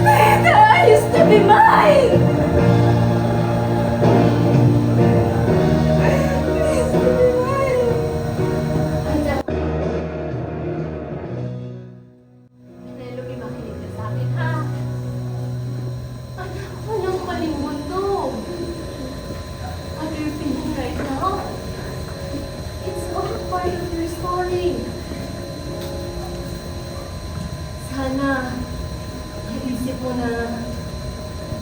That used to be mine. Used to be mine. Penelope, makinig ka sa akin, ha? Anak, walang maling mundo. What you're feeling right now, it's all part of your story. Sana, naisip mo na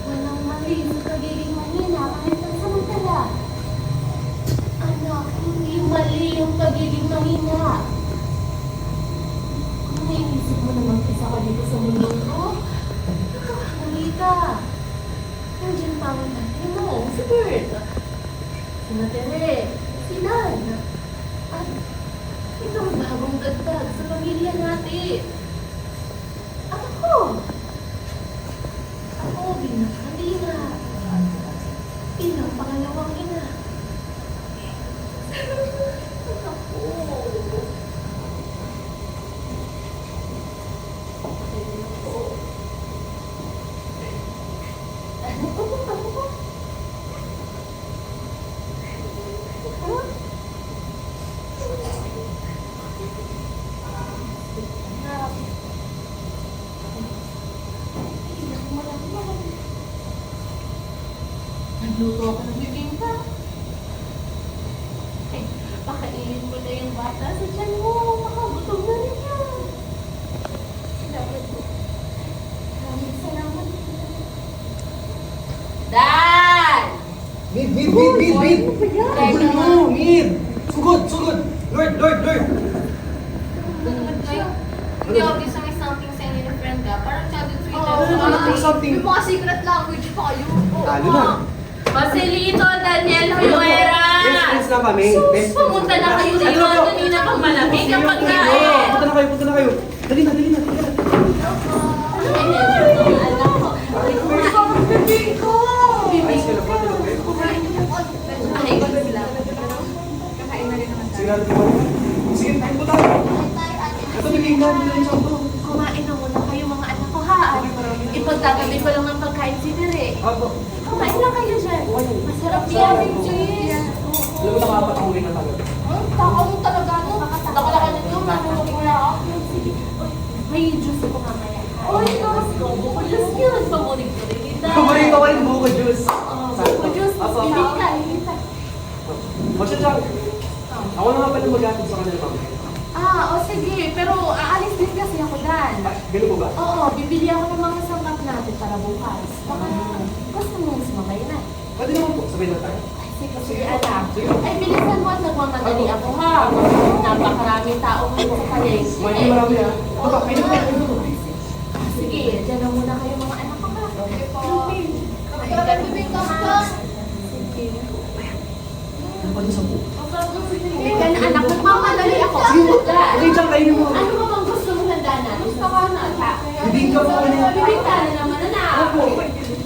walang mali sa pagiging mahina kahit pansamantala. Anak, hindi mali yung pagiging mahina. Kung naiisip mo na mag-isa ka dito sa mundo ko, nakakakamali ka. Nandiyan pa ang nanay mo, si Bert, si Natere, si Dan, at itong bagong dagdag sa pamilya natin. At ako bilang kanina, ilang Nagluto ako ng bibingka. Eh, pakainin mo na yung bata sa tiyan mo. Makagutom na rin yan. Dapat po. Maraming salamat. Dan! Mid! Sugod mo! Mid! Sugod! Lord! Hindi obvious na may something sa inyo ng friend ka. Parang childhood sweeter. Ano something? Yung mga secret language pa kayo. Talo na. Marcelito, Daniel Fuera! Best friends na kami. Best friends. Pumunta na kayo dito. Ano? Kanina pang malamig ang Punta pagkain. na kayo. Dali na. Ayos ka na ba? Sigurado ka ba? Sige, tayo po tayo. Ito, bigay na. Bilang sa ito. Kumain na muna kayo mga anak ko ha. Ipagtatabi ko lang ng pagkain si Dire. Apo. Kumain lang kayo dyan. Masarap yan. Alam mo, nakapatuloy na talaga. Takaw mo talaga, no? Nakalaka nito, nanulog ako. Sige. Uy, may juice ko mamaya. Uy, guys. Buko juice yun. Paborito ko rin kita. Paborito ko rin buko juice. Buko juice. Apo. Bibigka. Masya Chang, ako na nga pala mag-atid sa kanila, ma'am. O sige. Pero aalis din kasi ako dan. Ganun po ba? Oo, bibili ako ng mga sangkap natin para bukas. Baka gusto mo sumabay na. Pwede naman po, sabay na tayo. Sige, anak. Ay, bilisan mo at nagmamadali ako ha. Napakaraming taong sa palengke. Marami ha. Baba, kayo na po. Sige, dyan na muna kayo mga anak ko ha. Okay po. Kapag bibig ka pa. Sige. Ano pa doon sa buko? Ika na anak, nagmamadali ako. Sige, Chang, kayo mo. Ano ba bang gusto mo handa natin? Gusto ko na, ha? Bibigyan po kami. Bibigyan na naman, anak. Opo.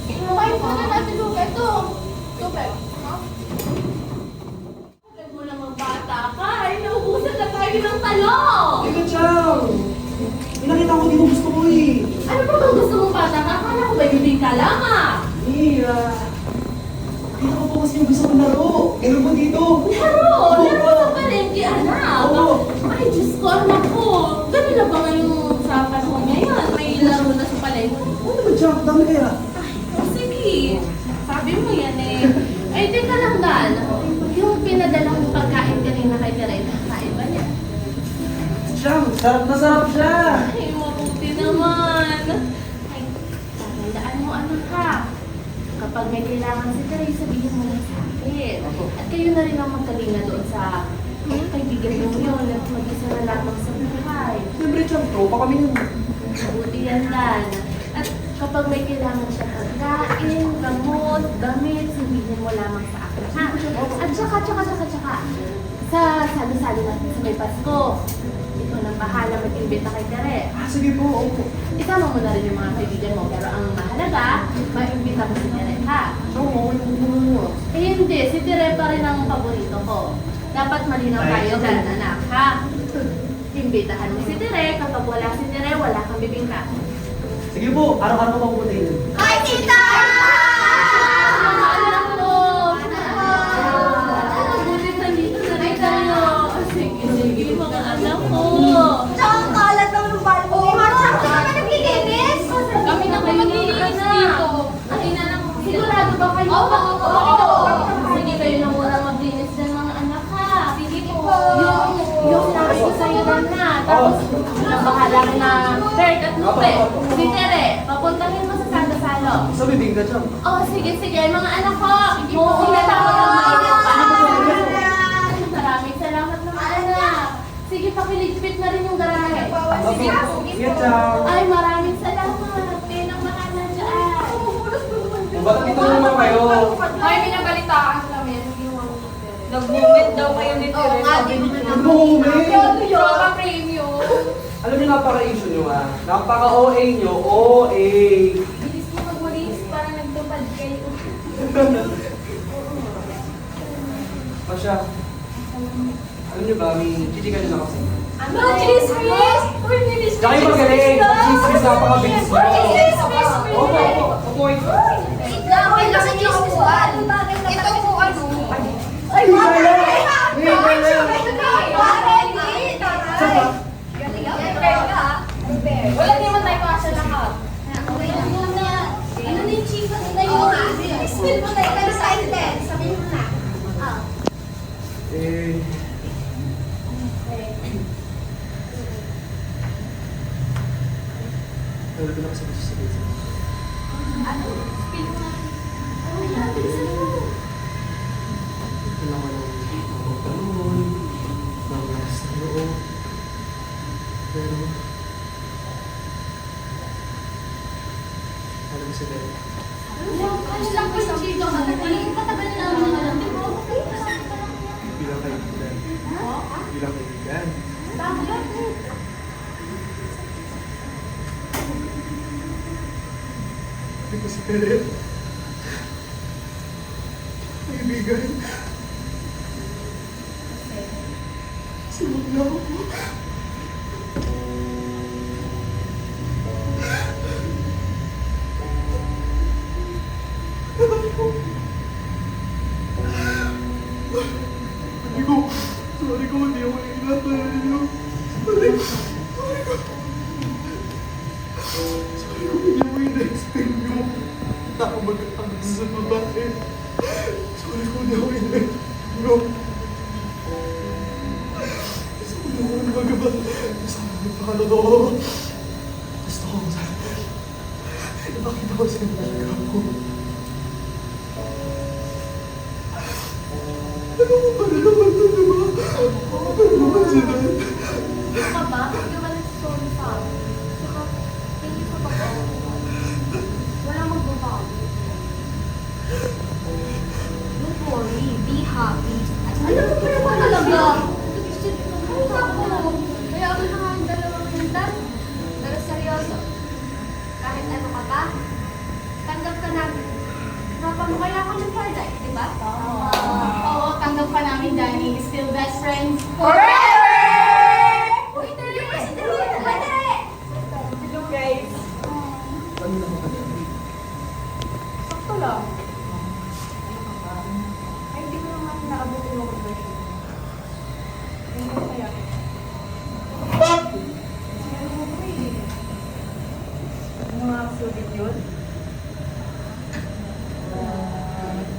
Kumain po na natin, Luke. Ito. Tubig. Huwag mo namang bata ka. Ay, naubusan na tayo ng talong. Ika, Chang. Pinakita ko, di mo gusto ko eh. Ano ba bang gusto mong bata ka? Akala ko ba bibigyan lang ah? Mira. Dito ko po kasi yung gusto kong laro. Ganun po dito. Laro sa palengke, anak. Oo. Ay, Diyos ko, anak ko. Ganun na ba ngayong sa panahon ngayon? May laro na sa palengke. Ano ba, Chang? Dami kaya. Ay, sige. Sabi mo yan eh. Ay, teka lang, Dan. Yung pinadala kong pagkain kanina kay Tere, kain ba niya? Chang, sarap na sarap siya. Ay, mabuti naman. Ay, tatandaan mo, anak ka. Kapag may kailangan si Tere, sabihin mo lang sa akin. At kayo na rin ang magkalinga doon sa kaibigan mo yun at mag-isa na lamang sa buhay. Siyempre, Chang, tropa kami nun. Mabuti yan, Dan. At kapag may kailangan siya pagkain, gamot, damit, sabihin mo lamang sa akin, ha? At tsaka, sa salo-salo natin sa may Pasko, ikaw nang bahala mag-imbita kay Tere. Ah, sige po, opo. Isama mo na rin yung mga kaibigan mo, pero ang mahalaga, maimbita mo si Tere, ha? Oo, oo. Eh hindi, si Tere pa rin ang paborito ko. Dapat malinaw tayo dyan, anak, ha? Imbitahan mo si Tere, kapag wala si Tere, wala kang bibingka. Sige po, araw-araw ko mapupuntahin yun. Hi, tita! Mga anak ko! Mabuti nandito na rin tayo. Sige, mga anak ko. Tsaka ang kalat ng lumbal mo. Tsaka ka naman naglilinis. Kami na kayo maglilinis dito. Sigurado ba kayo? Oo. Sige, kayo na muna maglinis dyan mga anak ha. Sige po. Yung sabi ko sa'yo na. Tapos, nabahala ka na Bert at Lupe. Si Tere, papuntahin mo sa Santa Salo. Sa bibig ka, Chang. Oh, sige, mga anak ko. Sinasama ng mga pa. Maraming salamat mga anak. Sige, pakiligpit na rin yung garahe. Sige po. Sige, Chang. Ay, maraming salamat. Kayo nang bahala dyan. Bakit dito naman kayo? Ay, pinabalitaan kami. Nag-moment daw kayo ni Oo nga, di mo na Nag-moment? Tropa premium. Alam niyo, napaka-issue niyo ah. Napaka-OA niyo. OA. Bilis mo magwalis para nagtupad kayo. Pasya. Alam niyo ba, may chichika nila kasi. Ano? Chismis! Uy, nilis Tsaka yung magaling. Chismis, napaka-bilis mo. Chismis! Opo, opo. Opo, ito. Wait lang, wait lang sa chismisan. Ito po ano? Ay, wala naman tayo kasya lahat. Ano na yung chifa na yun? Spill mo na yung excited. Sabihin mo na. Ah. Eh, wala ko na kasi gusto sabihin sa'yo. Ano? Spill mo na. Ano yan? Bilisan mo. Kailangan ng pagkaroon, ng lakas ng loob. Pero, alam mo si Bella, Ano lang po yung chito? Ang katagal na namin alam. Di ba? Okay. Sabi pa lang yan. bilang kaibigan. Bilang kaibigan. Bakit? Hindi ko si Bella. Kaibigan. Sunod na ako. Sorry ko, hindi ako inatan niyo. Sorry ko, hindi ako in-expect niyo. Na ako magkakagod sa babae. Sorry ko, hindi ako in-expect niyo. Gusto ko na ako magagawa. Gusto ko na magpakaloto. Gusto ko sa... Ipakita ko sa inyo talaga ako. Ano ko ba naman ito, diba? Ano naman sila? Ano ka ba? Huwag naman nagsusunod sa akin. Saka, hindi ko pa wala magbabago. Don't worry, be happy. Alam mo pa naman talaga. Ay, ako. Kaya ako na nga ang dalawang mintan. Pero seryoso. Kahit ano ka pa, tanggap ka namin. Napamukaya ka ng paradise, di ba? Oo, tanggap ka namin, Danny. Still best friends. Forever! Uy, dali mo si Dali! Dali! Hello, guys. Ano na ako na? Sakto lang. Ay, hindi ko naman naabot yung conversion. Hindi ko kaya. Ano mo ba eh? Mga sulit yun?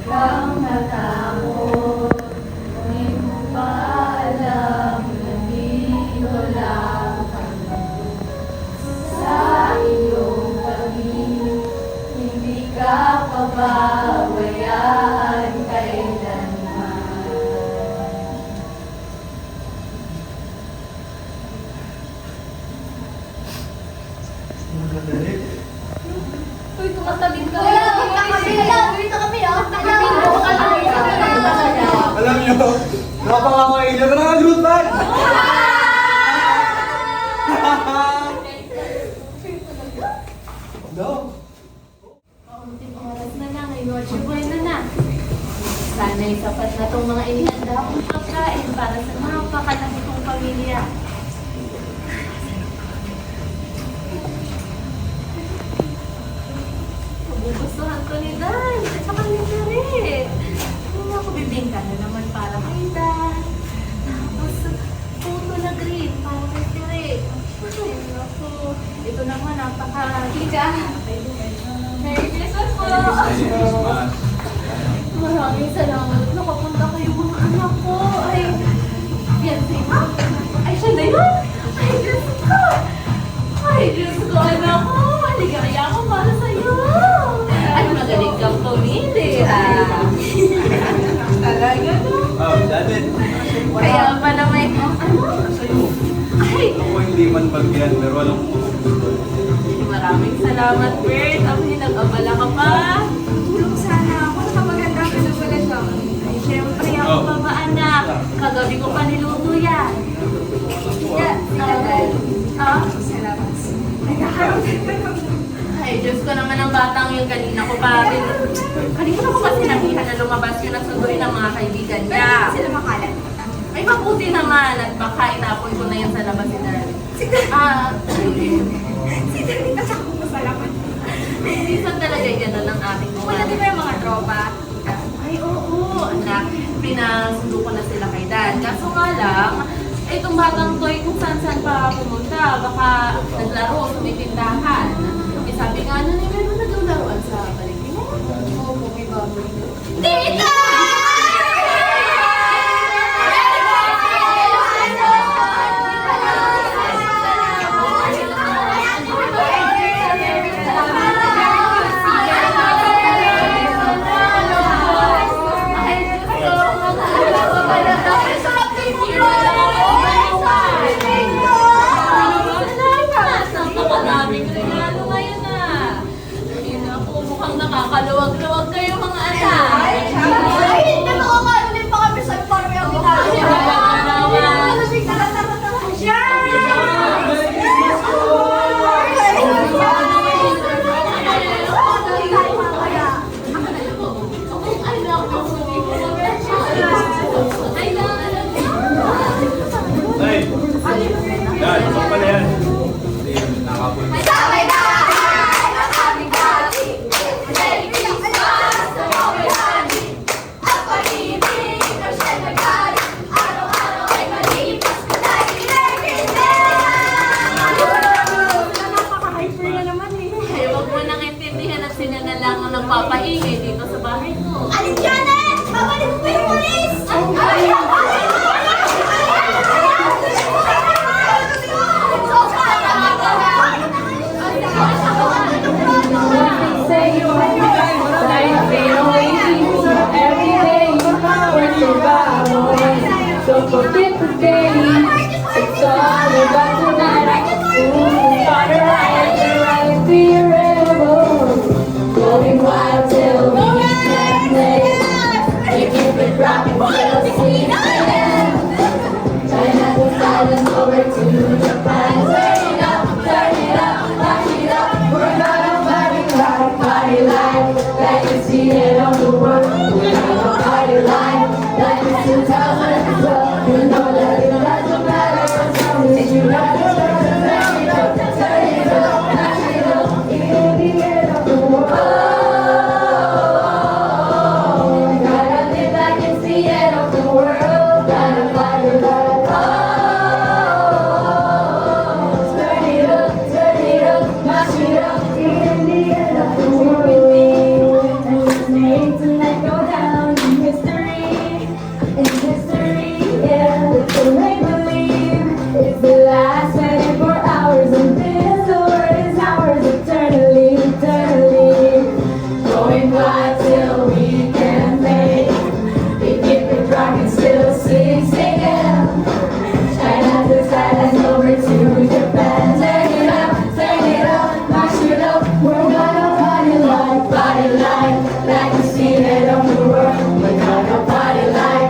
Kang natakot, di mo pa alam na dito lang kami. Sa iyong pag-ibig, hindi ka pababayaan kailanman. Mga dali. Uy, tumatagin ka. Wala, dito kami. Dito kami, oh. Alam niyo, napakakailan na nga Groot Bag! No? Kaunting oras na lang, ay Noche Buena na. Sana'y sapat na itong mga inihanda kong pagkain para sa napakalaki kong pamilya. Magugustuhan ko ni Dan at saka ni Tere. Hindi ako bibingka na naman para kay Dan. Tapos, puto na green para kay Tere. Ay, naku. Ito naman, napaka-higa. Merry Christmas po! Maraming salamat. Nakapunta kayo mga anak ko. Ay, yan sa'yo. Ay, siya na yun. Ay, Diyos ko. Ay, Diyos ko, anak ko. Maligaya ako para sa'yo. Ay, magaling kang pumili, ha? Talaga, no? Oh, David. Kaya pala may, ano? Sa'yo. Ay, Ako hindi man bagyan, pero alam ko. maraming salamat, Bert. Ako nag-abala ka pa. Tulong sana ako. Nakapaganda ka na pala siya. Ay, syempre, ako pa ba, anak? Kagabi ko pa niluto yan. Yeah, Ah? salamat. Ay, Diyos ko naman ang batang yun. Kanina ko pa rin. Kanina ko pa sinabihan na lumabas yun at sunduin ang mga kaibigan niya. Sila makalat. Ay, mabuti naman. At baka itapon ko na yan sa labas ni Darwin. Si Dali kasi ako masalamat. Minsan talaga ganun ang ating mga... Wala din ba yung mga tropa? Ay, oo, anak. Pinasundo ko na sila kay Dan. Kaso nga lang, itong batang toy kung saan-saan pa pumunta. Baka naglaro sa may tindahan. Eh, sabi nga na, meron na daw laruan sa paligid mo. Oo, may bago. pala yan. Hindi, nakapul. May sabay na! Ang aming gabi! Merry Christmas! Ang aming happy! Ang pag-ibig ang siya'y nagari! Araw-araw ay malipas ko dahil Merry Christmas! Napaka-hyper na naman eh. Ay, huwag mo nang intindihan at sila na lang ang nagpapaingay dito sa bahay ko. Alis Janet! Babalik mo yung polis! So forget the day, it's all about tonight. Ooh, start a riot to your rebel. Going wild till we get play. We keep it rocking till the sweet end. China to silence over to Japan. Turn it up, lock it up. We're gonna party like you see it on the world. We're gonna party like it's 2012. You know that it doesn't matter as long as you rock it. Turn it up, lock it up. In the end of the world. Gotta live like it's the end of the world. Gotta party like turn it up, mash it up. In the end of the world. And it's made to let go down in history. In history, yeah, it's a make-believe. It's the last 24 hours of this, the word is ours eternally, eternally. Going wild till we can't make. We keep it rocking, still singing. China to silence over to Japan. Turn it up, mash it up. We're gonna party like you see it on the world. We're gonna party like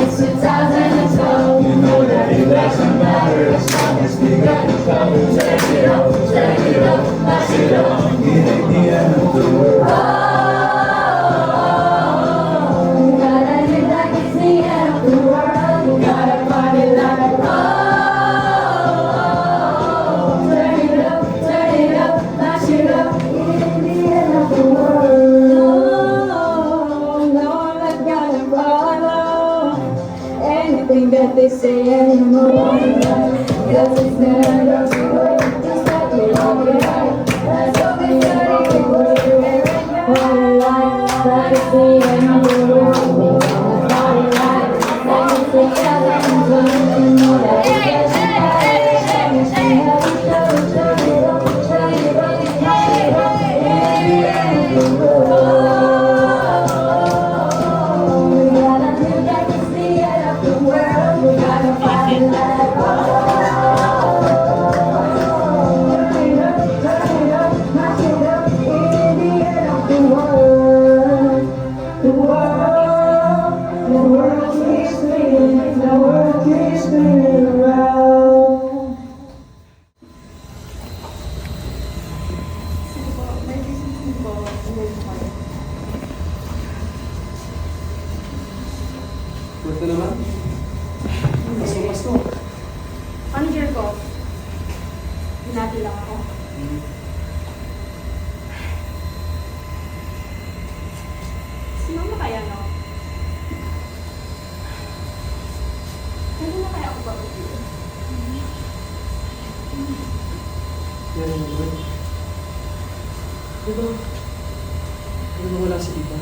it's 2012. You know that it doesn't matter as long as we got it covered. Turn it up, mash it up. It ain't the end of the world. We gotta live like it's the end of the world. We gotta party like turn it up, mash it up. It ain't the end of the world. No, I'm not gonna follow anything that they say anymore. Cause it's the end of the world. Just like we all be right. Let's go be dirty. Party like it's the end of the world. Party like it's the end of the world. You know that it doesn't matter. Turn it up, turn it up, turn it up. In the end of the world. We gotta live like it's the end of the world. We gotta party like turn it up, mash it up. In the end of the world. The world keeps spinning, the world keeps spinning around. Puwerte naman. Pasko. Manager ko, binati lang ako. Si Mama kaya, no? Pwede na kaya ako ba-review? Yan naman. Diba? Ano na wala si Tita?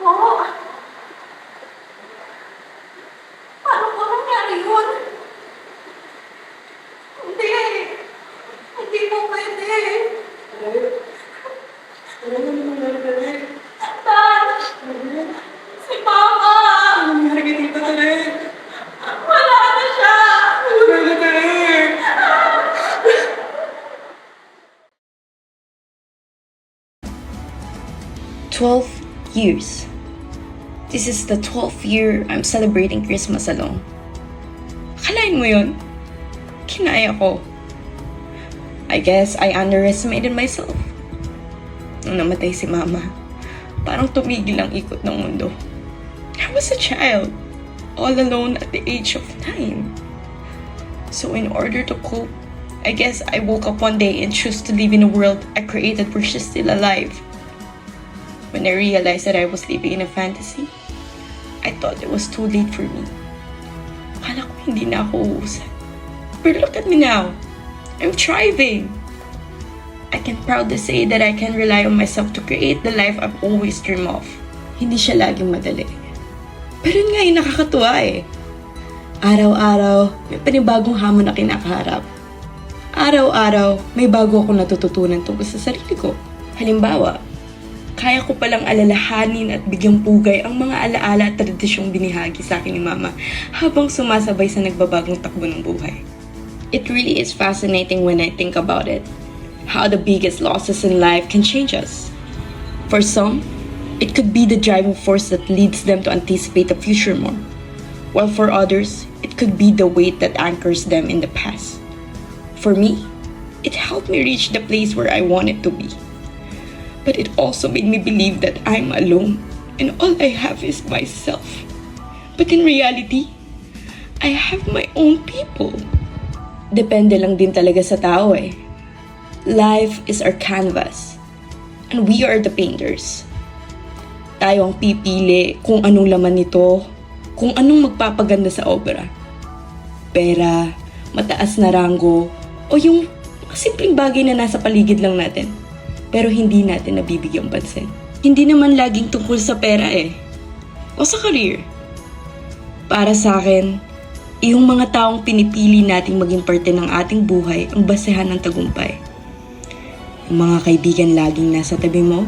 Oo! Paano ko nangyari yun? Hindi! Hindi mo pwede! Ano na naman nangyari? Tan! Si Mama! Ano nangyari kay Tita Tere? Wala na siya! Tita Tere! 12 years. This is the 12th year I'm celebrating Christmas alone. Akalain mo yun? Kinaya ko. I guess I underestimated myself. Nung namatay si Mama, parang tumigil ang ikot ng mundo. I was a child, all alone at the age of 9. So in order to cope, I guess I woke up one day and chose to live in a world I created where she's still alive. When I realized that I was living in a fantasy, I thought it was too late for me. Akala ko hindi na ako uusad. But look at me now. I'm thriving. I can proudly say that I can rely on myself to create the life I've always dreamed of. Hindi siya laging madali. Pero yun nga yung nakakatuwa eh. Araw-araw, may panibagong hamon na kinakaharap. Araw-araw, may bago akong natututunan tungkol sa sarili ko. Halimbawa, kaya ko palang alalahanin at bigyang pugay ang mga alaala at tradisyong binihagi sa akin ni Mama habang sumasabay sa nagbabagong takbo ng buhay. It really is fascinating when I think about it. How the biggest losses in life can change us. For some, it could be the driving force that leads them to anticipate the future more. While for others, it could be the weight that anchors them in the past. For me, it helped me reach the place where I wanted to be. But it also made me believe that I'm alone and all I have is myself. But in reality, I have my own people. Depende lang din talaga sa tao eh. Life is our canvas, and we are the painters. Tayo ang pipili kung anong laman nito, kung anong magpapaganda sa obra. Pera, mataas na ranggo, o yung mga simpleng bagay na nasa paligid lang natin, pero hindi natin nabibigyang pansin. Hindi naman laging tungkol sa pera eh, o sa career. Para sa akin, yung mga taong pinipili nating maging parte ng ating buhay ang basehan ng tagumpay. Yung mga kaibigan laging nasa tabi mo,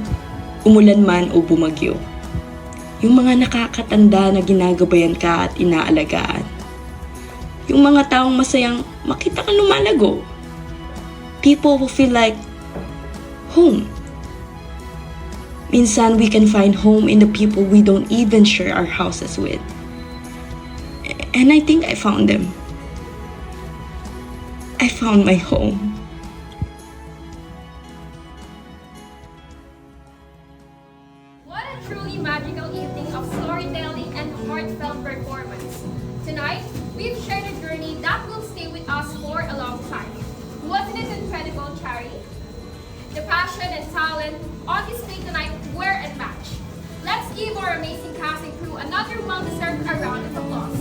umulan man o bumagyo. Yung mga nakakatanda na ginagabayan ka at inaalagaan. Yung mga taong masayang makita kang lumalago. People who feel like home. Minsan we can find home in the people we don't even share our houses with. And I think I found them. I found my home. What a truly magical evening of storytelling and heartfelt performance. Tonight, we've shared a journey that will stay with us for a long time. Wasn't it incredible, Chari? The passion and talent on display tonight were unmatched. Let's give our amazing cast and crew another well-deserved round of applause.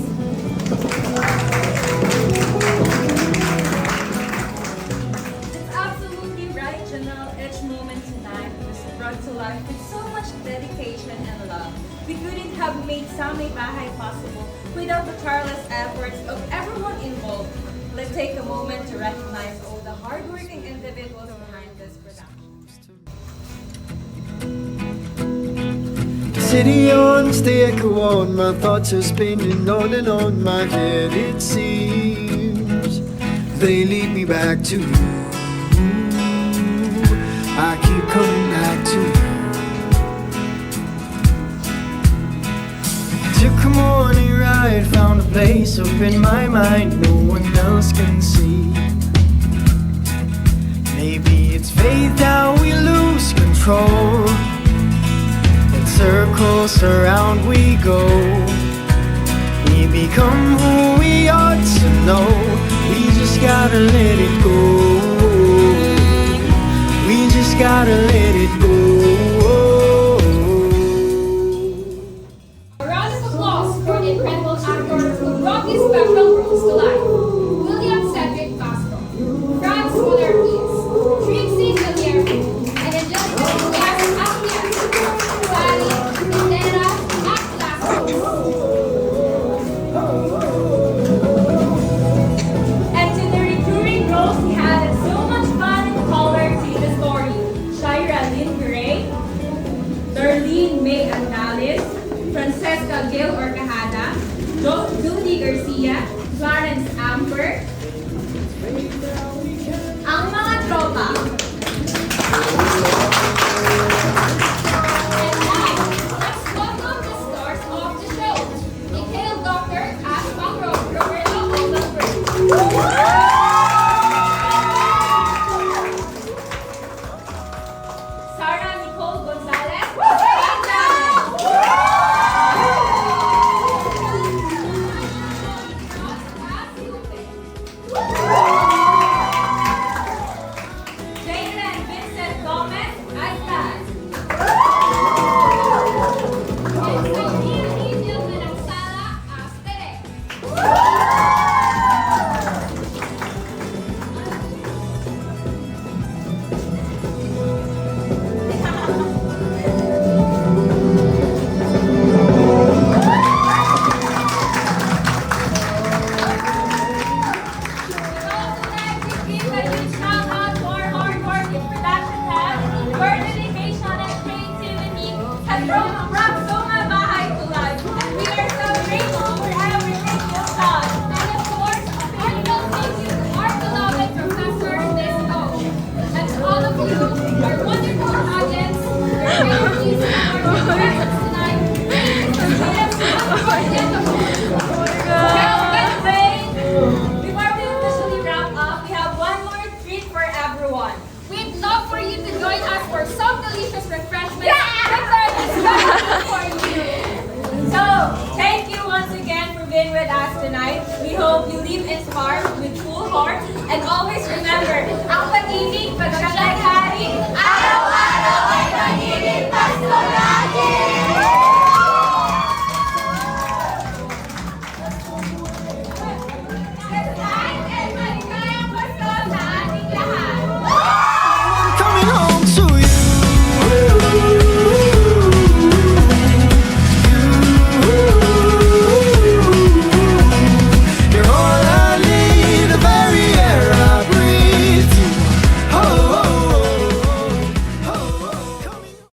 That's absolutely right, Janelle. Each moment tonight was brought to life with so much dedication and love. We couldn't have made Samay Bahay possible without the tireless efforts of everyone involved. Let's take a moment to recognize all the hardworking individuals behind this production. Sitting on the stairwell, my thoughts are spinning on and on my head. It seems they lead me back to you. I keep coming back to you. Took a morning ride, found a place up in my mind no one else can see. Maybe it's fate that we lose control. Circles around we go. We become who we ought to know. We just gotta let it go. We just gotta let it go. A round of applause for the incredible actors who brought these special roles to life. William Cedric Castro, Franz Monarquez, Trixie Gutierrez, and Angelica Diaz Acquias, Fanny Quintera Atlaso. And to the recurring roles we had so much fun and color to the story. Shaira Lynn Gray, Darlene May Antalis, Francesca Gil Orcajada, Judy Garcia, Clarence Amber, ang mga tropa. And now, let's welcome the stars of the show. Mikhail Dr. Ash Pangro, Roberto Oldenburg. Sarah Nicole Gonzalez, Brenda thank you once again for being with us tonight. We hope you leave inspired with full heart and always remember, ang pag-ibig, pag-shalay